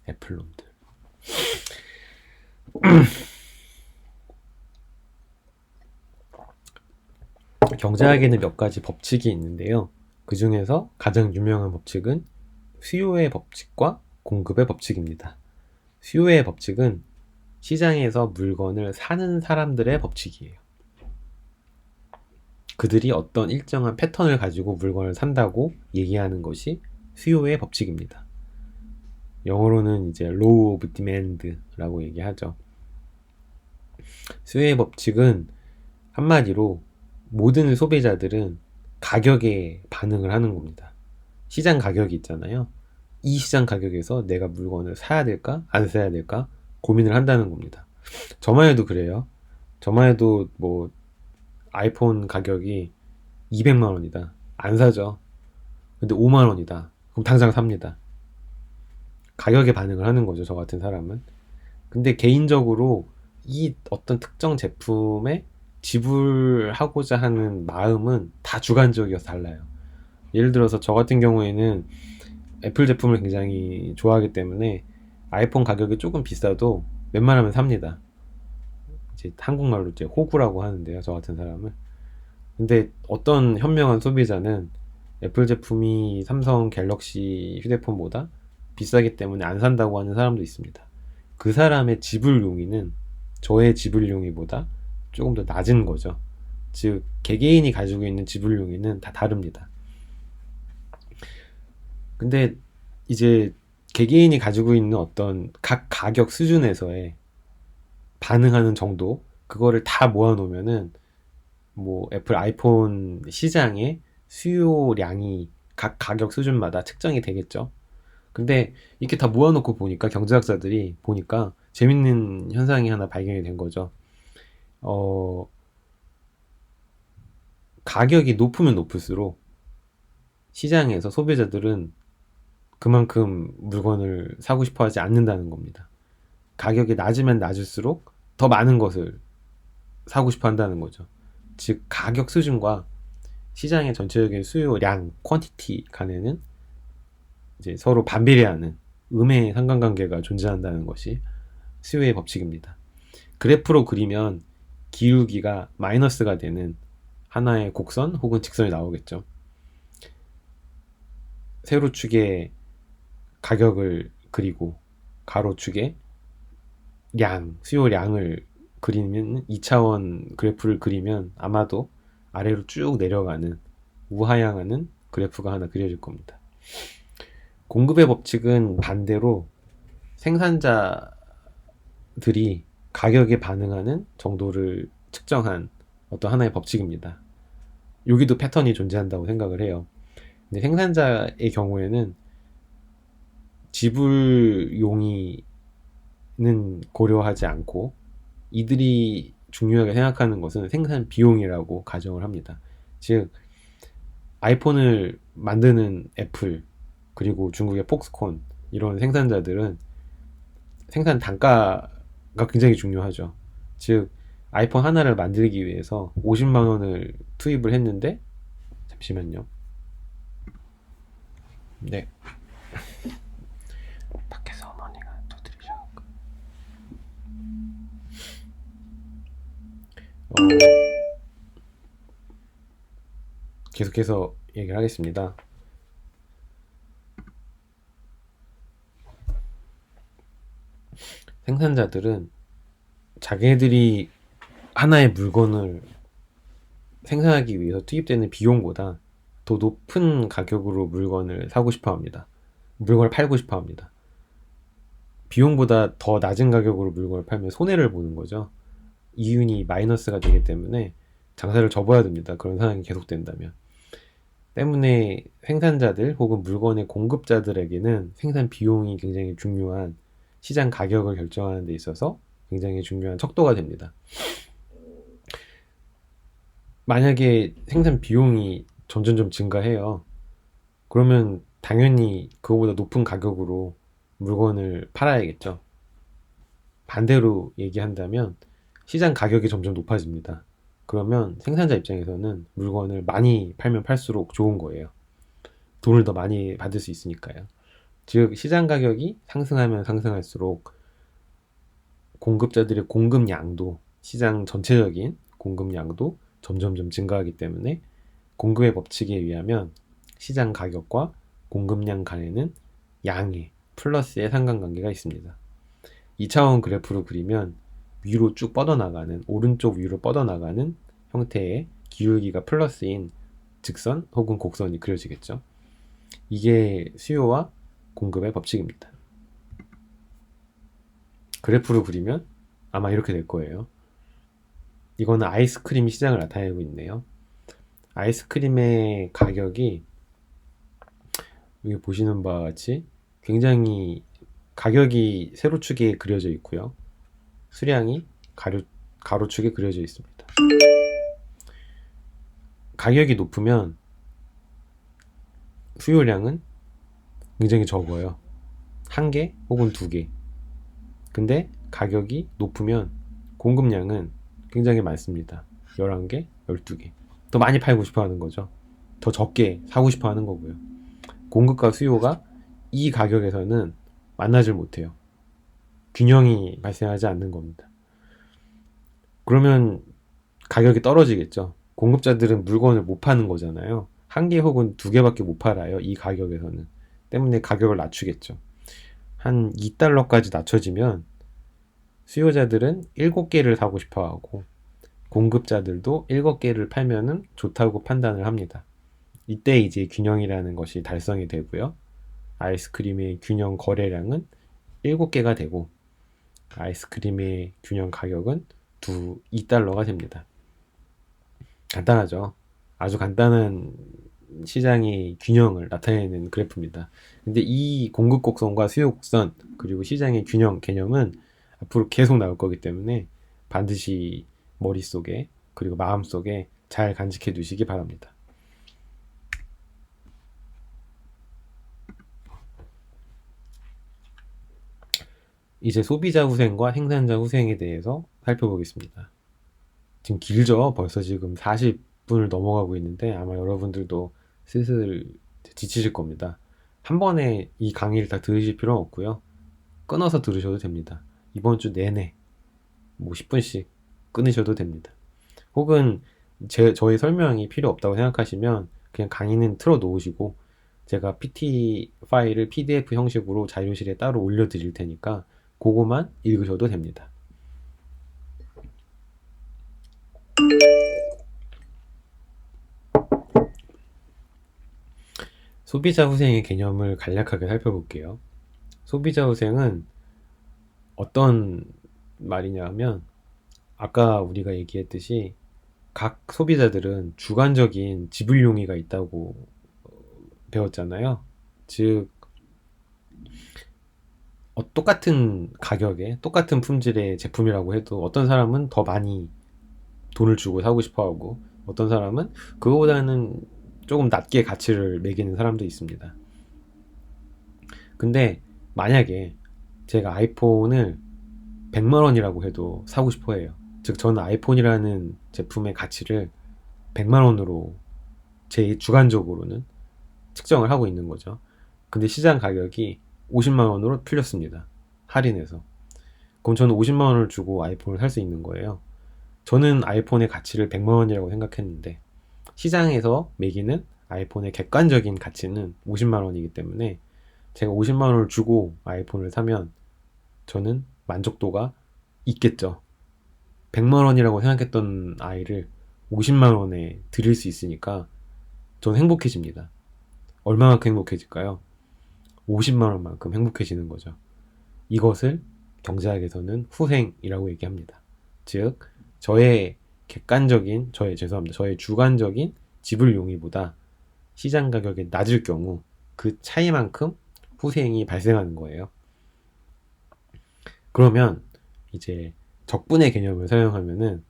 애플놈들. 경제학에는 몇 가지 법칙이 있는데요. 그 중에서 가장 유명한 법칙은 수요의 법칙과 공급의 법칙입니다. 수요의 법칙은 시장에서 물건을 사는 사람들의 법칙이에요. 그들이 어떤 일정한 패턴을 가지고 물건을 산다고 얘기하는 것이 수요의 법칙입니다. 영어로는 이제 Law of Demand라고 얘기하죠. 수요의 법칙은 한마디로 모든 소비자들은 가격에 반응을 하는 겁니다. 시장 가격이 있잖아요. 이 시장 가격에서 내가 물건을 사야 될까 안 사야 될까 고민을 한다는 겁니다. 저만 해도 그래요. 저만 해도 뭐 아이폰 가격이 200만 원이다. 안 사죠. 근데 5만 원이다. 그럼 당장 삽니다. 가격에 반응을 하는 거죠, 저 같은 사람은. 근데 개인적으로 이 어떤 특정 제품에 지불하고자 하는 마음은 다 주관적이어서 달라요. 예를 들어서 저 같은 경우에는 애플 제품을 굉장히 좋아하기 때문에 아이폰 가격이 조금 비싸도 웬만하면 삽니다. 이제 한국말로 이제 호구라고 하는데요, 저 같은 사람은. 근데 어떤 현명한 소비자는 애플 제품이 삼성 갤럭시 휴대폰보다 비싸기 때문에 안 산다고 하는 사람도 있습니다. 그 사람의 지불 용의는 저의 지불 용의보다 조금 더 낮은 거죠. 즉 개개인이 가지고 있는 지불 용의는 다 다릅니다. 근데 이제 개개인이 가지고 있는 어떤 각 가격 수준에서의 반응하는 정도, 그거를 다 모아놓으면은 뭐 애플 아이폰 시장의 수요량이 각 가격 수준마다 측정이 되겠죠. 근데 이렇게 다 모아놓고 보니까 경제학자들이 보니까 재밌는 현상이 하나 발견이 된 거죠. 어, 가격이 높으면 높을수록 시장에서 소비자들은 그만큼 물건을 사고 싶어 하지 않는다는 겁니다. 가격이 낮으면 낮을수록 더 많은 것을 사고 싶어 한다는 거죠. 즉, 가격 수준과 시장의 전체적인 수요량, 퀀티티 간에는 이제 서로 반비례하는 음의 상관관계가 존재한다는 것이 수요의 법칙입니다. 그래프로 그리면 기울기가 마이너스가 되는 하나의 곡선 혹은 직선이 나오겠죠. 세로축에 가격을 그리고 가로축에 수요량을 그리면 2차원 그래프를 그리면 아마도 아래로 쭉 내려가는 우하향하는 그래프가 하나 그려질 겁니다. 공급의 법칙은 반대로 생산자들이 가격에 반응하는 정도를 측정한 어떤 하나의 법칙입니다. 여기도 패턴이 존재한다고 생각을 해요. 근데 생산자의 경우에는 지불 용의는 고려하지 않고 이들이 중요하게 생각하는 것은 생산 비용이라고 가정을 합니다. 즉 아이폰을 만드는 애플 그리고 중국의 폭스콘 이런 생산자들은 생산 단가가 굉장히 중요하죠. 즉 아이폰 하나를 만들기 위해서 50만 원을 투입을 했는데 잠시만요. 네. 밖에서 어머니가 또 들으셔갖고 계속해서 얘기를 하겠습니다. 생산자들은 자기네들이 하나의 물건을 생산하기 위해서 투입되는 비용보다 더 높은 가격으로 물건을 사고 싶어 합니다. 물건을 팔고 싶어 합니다. 비용보다 더 낮은 가격으로 물건을 팔면 손해를 보는 거죠. 이윤이 마이너스가 되기 때문에 장사를 접어야 됩니다. 그런 상황이 계속된다면. 때문에 생산자들 혹은 물건의 공급자들에게는 생산 비용이 굉장히 중요한 시장 가격을 결정하는 데 있어서 굉장히 중요한 척도가 됩니다. 만약에 생산 비용이 점점 증가해요. 그러면 당연히 그거보다 높은 가격으로 물건을 팔아야겠죠. 반대로 얘기한다면 시장 가격이 점점 높아집니다. 그러면 생산자 입장에서는 물건을 많이 팔면 팔수록 좋은 거예요. 돈을 더 많이 받을 수 있으니까요. 즉 시장 가격이 상승하면 상승할수록 공급자들의 공급량도 시장 전체적인 공급량도 점점점 증가하기 때문에 공급의 법칙에 의하면 시장 가격과 공급량 간에는 양의 플러스의 상관관계가 있습니다. 2차원 그래프로 그리면 위로 쭉 뻗어나가는 오른쪽 위로 뻗어나가는 형태의 기울기가 플러스인 직선 혹은 곡선이 그려지겠죠. 이게 수요와 공급의 법칙입니다. 그래프로 그리면 아마 이렇게 될 거예요. 이거는 아이스크림 시장을 나타내고 있네요. 아이스크림의 가격이 여기 보시는 바와 같이 굉장히 가격이 세로축에 그려져 있고요. 수량이 가로축에 그려져 있습니다. 가격이 높으면 수요량은 굉장히 적어요. 한 개 혹은 두 개. 근데 가격이 높으면 공급량은 굉장히 많습니다. 11개, 12개. 더 많이 팔고 싶어 하는 거죠. 더 적게 사고 싶어 하는 거고요. 공급과 수요가 이 가격에서는 만나질 못해요. 균형이 발생하지 않는 겁니다. 그러면 가격이 떨어지겠죠. 공급자들은 물건을 못 파는 거잖아요. 한 개 혹은 두 개밖에 못 팔아요. 이 가격에서는. 때문에 가격을 낮추겠죠. 한 2달러까지 낮춰지면 수요자들은 7개를 사고 싶어 하고 공급자들도 7개를 팔면은 좋다고 판단을 합니다. 이때 이제 균형이라는 것이 달성이 되고요. 아이스크림의 균형 거래량은 7개가 되고 아이스크림의 균형 가격은 2달러가 됩니다. 간단하죠. 아주 간단한 시장의 균형을 나타내는 그래프입니다. 근데 이 공급 곡선과 수요 곡선 그리고 시장의 균형 개념은 앞으로 계속 나올 거기 때문에 반드시 머릿속에 그리고 마음속에 잘 간직해 두시기 바랍니다. 이제 소비자 후생과 생산자 후생에 대해서 살펴보겠습니다. 지금 길죠? 벌써 지금 40분을 넘어가고 있는데 아마 여러분들도 슬슬 지치실 겁니다. 한 번에 이 강의를 다 들으실 필요는 없고요. 끊어서 들으셔도 됩니다. 이번 주 내내 뭐 10분씩 끊으셔도 됩니다. 혹은 저의 설명이 필요 없다고 생각하시면 그냥 강의는 틀어 놓으시고 제가 PT 파일을 PDF 형식으로 자료실에 따로 올려드릴 테니까 그거만 읽으셔도 됩니다. 소비자 후생의 개념을 간략하게 살펴볼게요. 소비자 후생은 어떤 말이냐 하면 아까 우리가 얘기했듯이 각 소비자들은 주관적인 지불 용의가 있다고 배웠잖아요. 즉 똑같은 가격에 똑같은 품질의 제품이라고 해도 어떤 사람은 더 많이 돈을 주고 사고 싶어 하고 어떤 사람은 그거보다는 조금 낮게 가치를 매기는 사람도 있습니다. 근데 만약에 제가 아이폰을 100만 원이라고 해도 사고 싶어 해요. 즉 저는 아이폰이라는 제품의 가치를 100만 원으로 제 주관적으로는 측정을 하고 있는 거죠. 근데 시장 가격이 50만 원으로 풀렸습니다. 할인해서. 그럼 저는 50만 원을 주고 아이폰을 살 수 있는 거예요. 저는 아이폰의 가치를 100만 원이라고 생각했는데 시장에서 매기는 아이폰의 객관적인 가치는 50만 원이기 때문에 제가 50만 원을 주고 아이폰을 사면 저는 만족도가 있겠죠. 100만 원이라고 생각했던 아이를 50만 원에 드릴 수 있으니까 저는 행복해집니다. 얼마만큼 행복해질까요? 50만 원만큼 행복해지는 거죠. 이것을 경제학에서는 후생이라고 얘기합니다. 즉, 저의 주관적인 지불 용의보다 시장 가격이 낮을 경우 그 차이만큼 후생이 발생하는 거예요. 그러면 이제 적분의 개념을 사용하면은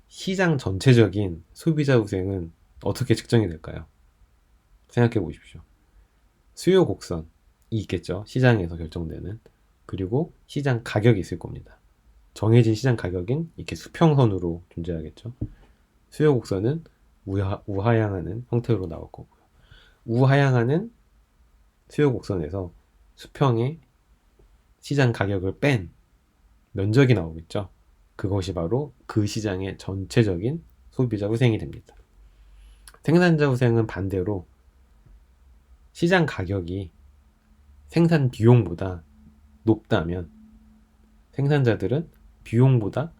시장 전체적인 소비자 후생은 어떻게 측정이 될까요? 생각해 보십시오. 수요 곡선이 있겠죠. 시장에서 결정되는. 그리고 시장 가격이 있을 겁니다. 정해진 시장 가격인 이렇게 수평선으로 존재하겠죠. 수요 곡선은 우하향하는 형태로 나올 거고요. 우하향하는 수요 곡선에서 수평의 시장 가격을 뺀 면적이 나오겠죠. 그것이 바로 그 시장의 전체적인 소비자 후생이 됩니다. 생산자 후생은 반대로 시장 가격이 생산 비용보다 높다면 생산자들은 비용보다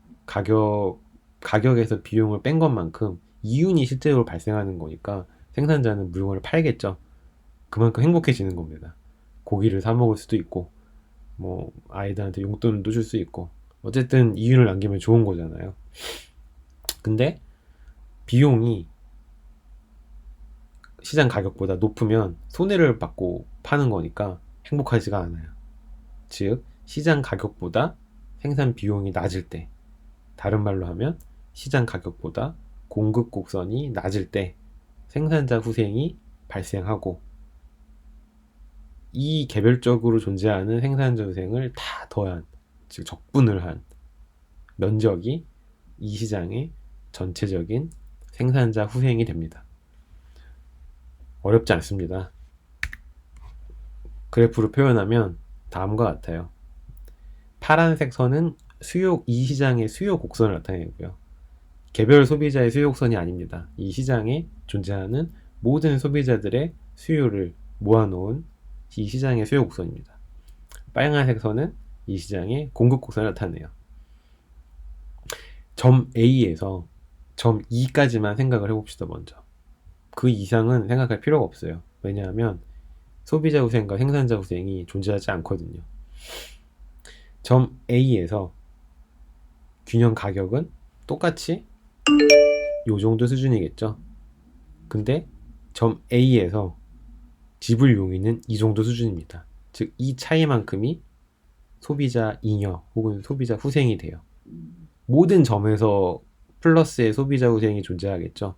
가격에서 비용을 뺀 것만큼 이윤이 실제로 발생하는 거니까 생산자는 물건을 팔겠죠. 그만큼 행복해지는 겁니다. 고기를 사 먹을 수도 있고 뭐 아이들한테 용돈도 줄 수 있고 어쨌든 이윤을 남기면 좋은 거잖아요. 근데 비용이 시장 가격보다 높으면 손해를 받고 파는 거니까 행복하지가 않아요. 즉, 시장 가격보다 생산 비용이 낮을 때, 다른 말로 하면 시장 가격보다 공급 곡선이 낮을 때 생산자 후생이 발생하고, 이 개별적으로 존재하는 생산자 후생을 다 더한, 즉 적분을 한 면적이 이 시장의 전체적인 생산자 후생이 됩니다. 어렵지 않습니다. 그래프로 표현하면 다음과 같아요. 파란색 선은 이 시장의 수요 곡선을 나타내고요. 개별 소비자의 수요 곡선이 아닙니다. 이 시장에 존재하는 모든 소비자들의 수요를 모아놓은 이 시장의 수요 곡선입니다. 빨간색 선은 이 시장의 공급 곡선을 나타내요. 점 A에서 점 E까지만 생각을 해봅시다. 먼저 그 이상은 생각할 필요가 없어요. 왜냐하면 소비자 후생과 생산자 후생이 존재하지 않거든요. 점 A에서 균형 가격은 똑같이 요 정도 수준이겠죠. 근데 점 A에서 지불 용의는 이 정도 수준입니다. 즉, 이 차이만큼이 소비자 잉여 혹은 소비자 후생이 돼요. 모든 점에서 플러스의 소비자 후생이 존재하겠죠.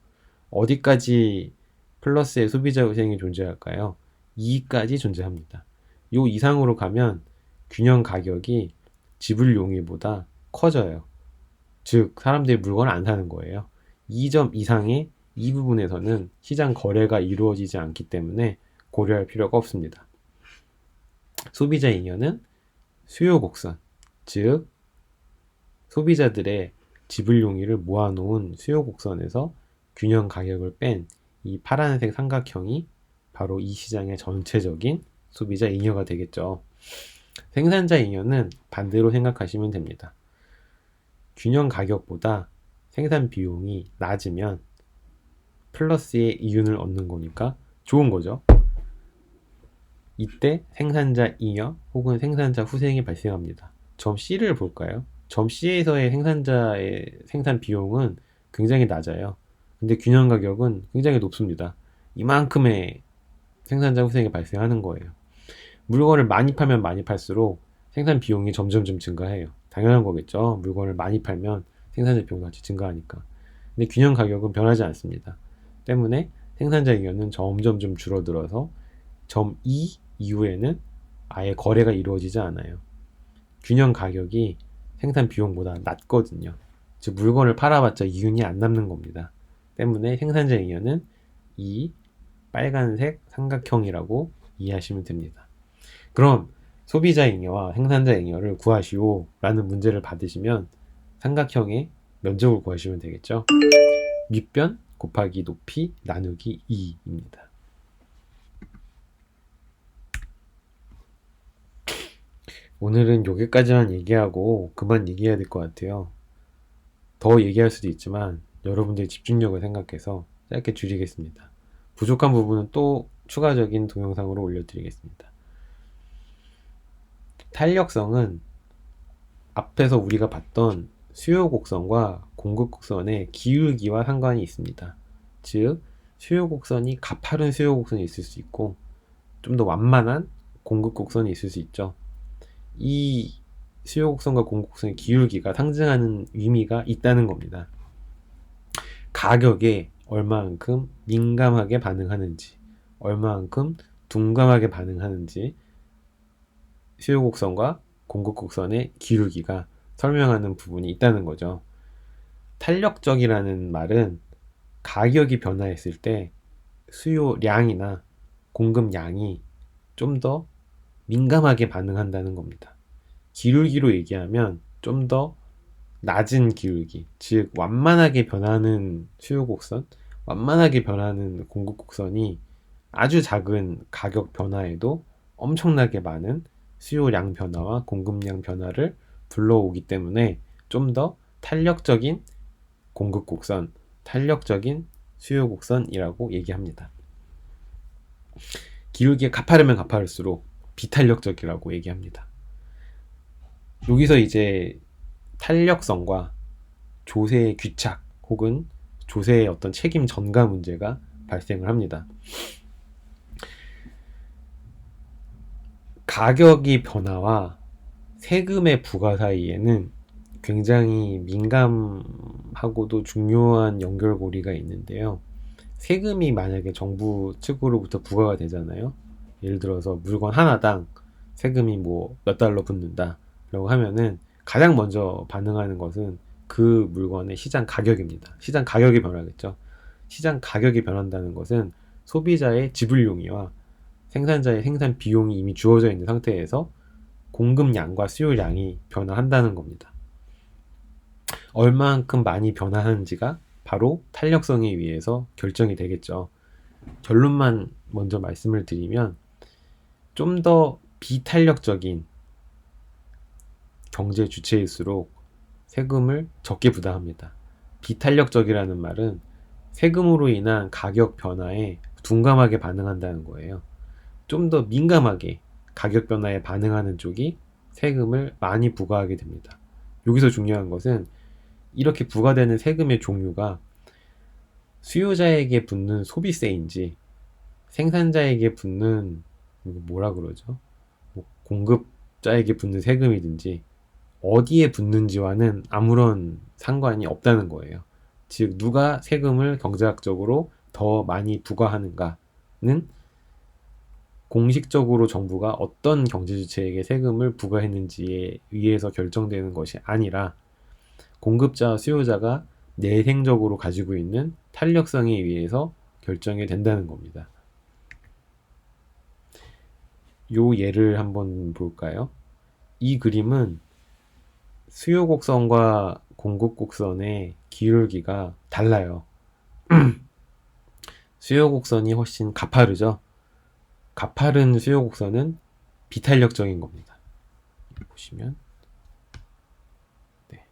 어디까지 플러스의 소비자 후생이 존재할까요? 2까지 존재합니다. 요 이상으로 가면 균형 가격이 지불 용의보다 커져요. 즉, 사람들이 물건을 안 사는 거예요. 2점 이상의 이 부분에서는 시장 거래가 이루어지지 않기 때문에 고려할 필요가 없습니다. 소비자 잉여는 수요 곡선, 즉 소비자들의 지불 용의를 모아놓은 수요 곡선에서 균형 가격을 뺀 이 파란색 삼각형이 바로 이 시장의 전체적인 소비자 잉여가 되겠죠. 생산자 잉여는 반대로 생각하시면 됩니다. 균형 가격보다 생산 비용이 낮으면 플러스의 이윤을 얻는 거니까 좋은 거죠. 이때 생산자 잉여 혹은 생산자 후생이 발생합니다. 점 C를 볼까요? 점 C에서의 생산자의 생산 비용은 굉장히 낮아요. 근데 균형 가격은 굉장히 높습니다. 이만큼의 생산자 후생이 발생하는 거예요. 물건을 많이 팔면 많이 팔수록 생산 비용이 점점점 증가해요. 당연한 거겠죠. 물건을 많이 팔면 생산자 비용 같이 증가하니까. 근데 균형 가격은 변하지 않습니다. 때문에 생산자 잉여는 점점점 줄어들어서 점 E 이후에는 아예 거래가 이루어지지 않아요. 균형 가격이 생산 비용보다 낮거든요. 즉, 물건을 팔아봤자 이윤이 안 남는 겁니다. 때문에 생산자 잉여는 이 빨간색 삼각형이라고 이해하시면 됩니다. 그럼 소비자 잉여와 생산자 잉여를 구하시오 라는 문제를 받으시면 삼각형의 면적을 구하시면 되겠죠. 밑변 곱하기 높이 나누기 2입니다. 오늘은 여기까지만 얘기하고 그만 얘기해야 될 것 같아요. 더 얘기할 수도 있지만 여러분들의 집중력을 생각해서 짧게 줄이겠습니다. 부족한 부분은 또 추가적인 동영상으로 올려드리겠습니다. 탄력성은 앞에서 우리가 봤던 수요 곡선과 공급 곡선의 기울기와 상관이 있습니다. 즉, 수요 곡선이 가파른 수요 곡선이 있을 수 있고 좀 더 완만한 공급 곡선이 있을 수 있죠. 이 수요 곡선과 공급 곡선의 기울기가 상징하는 의미가 있다는 겁니다. 가격에 얼마만큼 민감하게 반응하는지, 얼마만큼 둔감하게 반응하는지 수요 곡선과 공급 곡선의 기울기가 설명하는 부분이 있다는 거죠. 탄력적이라는 말은 가격이 변화했을 때 수요량이나 공급량이 좀 더 민감하게 반응한다는 겁니다. 기울기로 얘기하면 좀 더 낮은 기울기, 즉 완만하게 변하는 수요 곡선, 완만하게 변하는 공급 곡선이 아주 작은 가격 변화에도 엄청나게 많은 수요량 변화와 공급량 변화를 불러오기 때문에 좀 더 탄력적인 공급 곡선, 탄력적인 수요 곡선이라고 얘기합니다. 기울기가 가파르면 가파를수록 비탄력적이라고 얘기합니다. 여기서 이제 탄력성과 조세의 귀착 혹은 조세의 어떤 책임 전가 문제가 발생을 합니다. 가격의 변화와 세금의 부과 사이에는 굉장히 민감하고도 중요한 연결고리가 있는데요. 세금이 만약에 정부 측으로부터 부과가 되잖아요. 예를 들어서 물건 하나당 세금이 뭐 몇 달러 붙는다 라고 하면은 가장 먼저 반응하는 것은 그 물건의 시장 가격입니다. 시장 가격이 변하겠죠. 시장 가격이 변한다는 것은 소비자의 지불용이와 생산자의 생산 비용이 이미 주어져 있는 상태에서 공급량과 수요량이 변화한다는 겁니다. 얼만큼 많이 변화하는지가 바로 탄력성에 의해서 결정이 되겠죠. 결론만 먼저 말씀을 드리면 좀 더 비탄력적인 경제 주체일수록 세금을 적게 부담합니다. 비탄력적이라는 말은 세금으로 인한 가격 변화에 둔감하게 반응한다는 거예요. 좀 더 민감하게 가격 변화에 반응하는 쪽이 세금을 많이 부과하게 됩니다. 여기서 중요한 것은 이렇게 부과되는 세금의 종류가 수요자에게 붙는 소비세인지 생산자에게 붙는 뭐라 그러죠? 공급자에게 붙는 세금이든지 어디에 붙는지와는 아무런 상관이 없다는 거예요. 즉 누가 세금을 경제학적으로 더 많이 부과하는가는 공식적으로 정부가 어떤 경제주체에게 세금을 부과했는지에 의해서 결정되는 것이 아니라 공급자와 수요자가 내생적으로 가지고 있는 탄력성에 의해서 결정이 된다는 겁니다. 요 예를 한번 볼까요? 이 그림은 수요 곡선과 공급 곡선의 기울기가 달라요. 수요 곡선이 훨씬 가파르죠. 가파른 수요 곡선은 비탄력적인 겁니다. 보시면 네.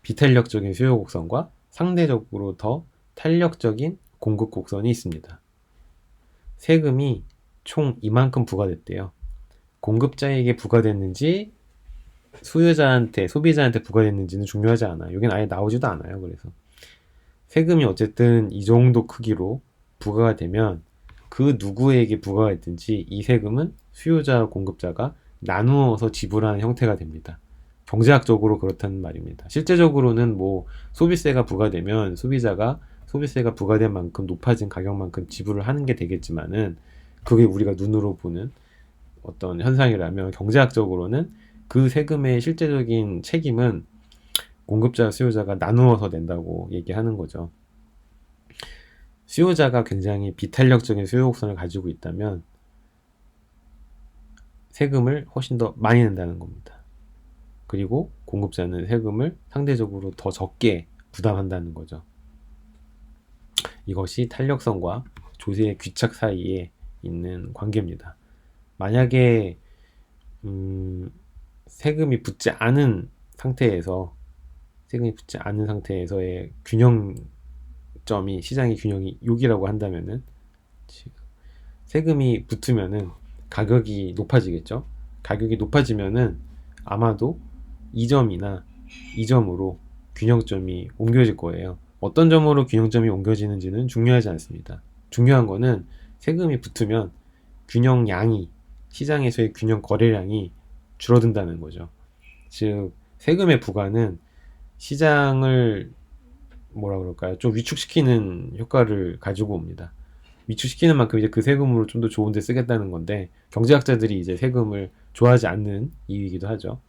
비탄력적인 수요 곡선과 상대적으로 더 탄력적인 공급 곡선이 있습니다. 세금이 총 이만큼 부과됐대요. 공급자에게 부과됐는지 소유자한테, 소비자한테 부과됐는지는 중요하지 않아요. 여긴 아예 나오지도 않아요. 그래서 세금이 어쨌든 이 정도 크기로 부과가 되면 그 누구에게 부과가 됐든지 이 세금은 수요자와 공급자가 나누어서 지불하는 형태가 됩니다. 경제학적으로 그렇다는 말입니다. 실제적으로는 뭐 소비세가 부과되면 소비자가 소비세가 부과된 만큼 높아진 가격만큼 지불을 하는 게 되겠지만은 그게 우리가 눈으로 보는 어떤 현상이라면 경제학적으로는 그 세금의 실제적인 책임은 공급자, 수요자가 나누어서 낸다고 얘기하는 거죠. 수요자가 굉장히 비탄력적인 수요 곡선을 가지고 있다면 세금을 훨씬 더 많이 낸다는 겁니다. 그리고 공급자는 세금을 상대적으로 더 적게 부담한다는 거죠. 이것이 탄력성과 조세의 귀착 사이에 있는 관계입니다. 만약에 세금이 붙지 않은 상태에서의 균형점이 시장의 균형이 여기라고 한다면은 세금이 붙으면은 가격이 높아지겠죠. 가격이 높아지면은 아마도 이 점이나 이 점으로 균형점이 옮겨질 거예요. 어떤 점으로 균형점이 옮겨지는지는 중요하지 않습니다. 중요한 거는 세금이 붙으면 균형량이 시장에서의 균형 거래량이 줄어든다는 거죠. 즉 세금의 부과는 시장을 뭐라 그럴까요? 좀 위축시키는 효과를 가지고 옵니다. 위축시키는 만큼 이제 그 세금으로 좀 더 좋은 데 쓰겠다는 건데 경제학자들이 이제 세금을 좋아하지 않는 이유이기도 하죠.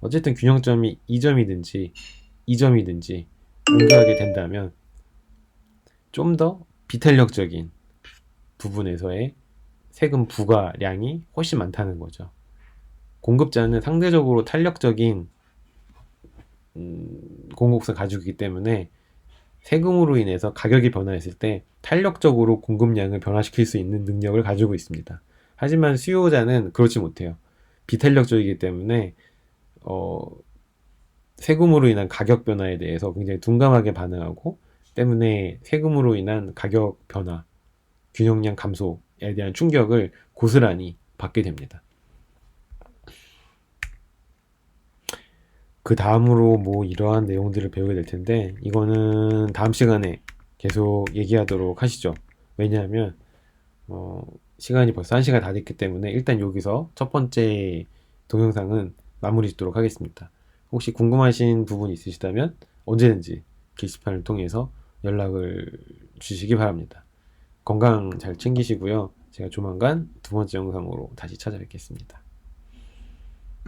어쨌든 균형점이 이 점이든지 이 점이든지 옮겨가게 된다면 좀 더 비탄력적인 부분에서의 세금 부과량이 훨씬 많다는 거죠. 공급자는 상대적으로 탄력적인 공급을 가지고 있기 때문에 세금으로 인해서 가격이 변화했을 때 탄력적으로 공급량을 변화시킬 수 있는 능력을 가지고 있습니다. 하지만 수요자는 그렇지 못해요. 비탄력적이기 때문에 세금으로 인한 가격 변화에 대해서 굉장히 둔감하게 반응하고 때문에 세금으로 인한 가격 변화, 균형량 감소에 대한 충격을 고스란히 받게 됩니다. 그 다음으로 뭐 이러한 내용들을 배우게 될 텐데 이거는 다음 시간에 계속 얘기하도록 하시죠. 왜냐하면 시간이 벌써 1시간 다 됐기 때문에 일단 여기서 첫 번째 동영상은 마무리 짓도록 하겠습니다. 혹시 궁금하신 부분이 있으시다면 언제든지 게시판을 통해서 연락을 주시기 바랍니다. 건강 잘 챙기시고요. 제가 조만간 두 번째 영상으로 다시 찾아뵙겠습니다.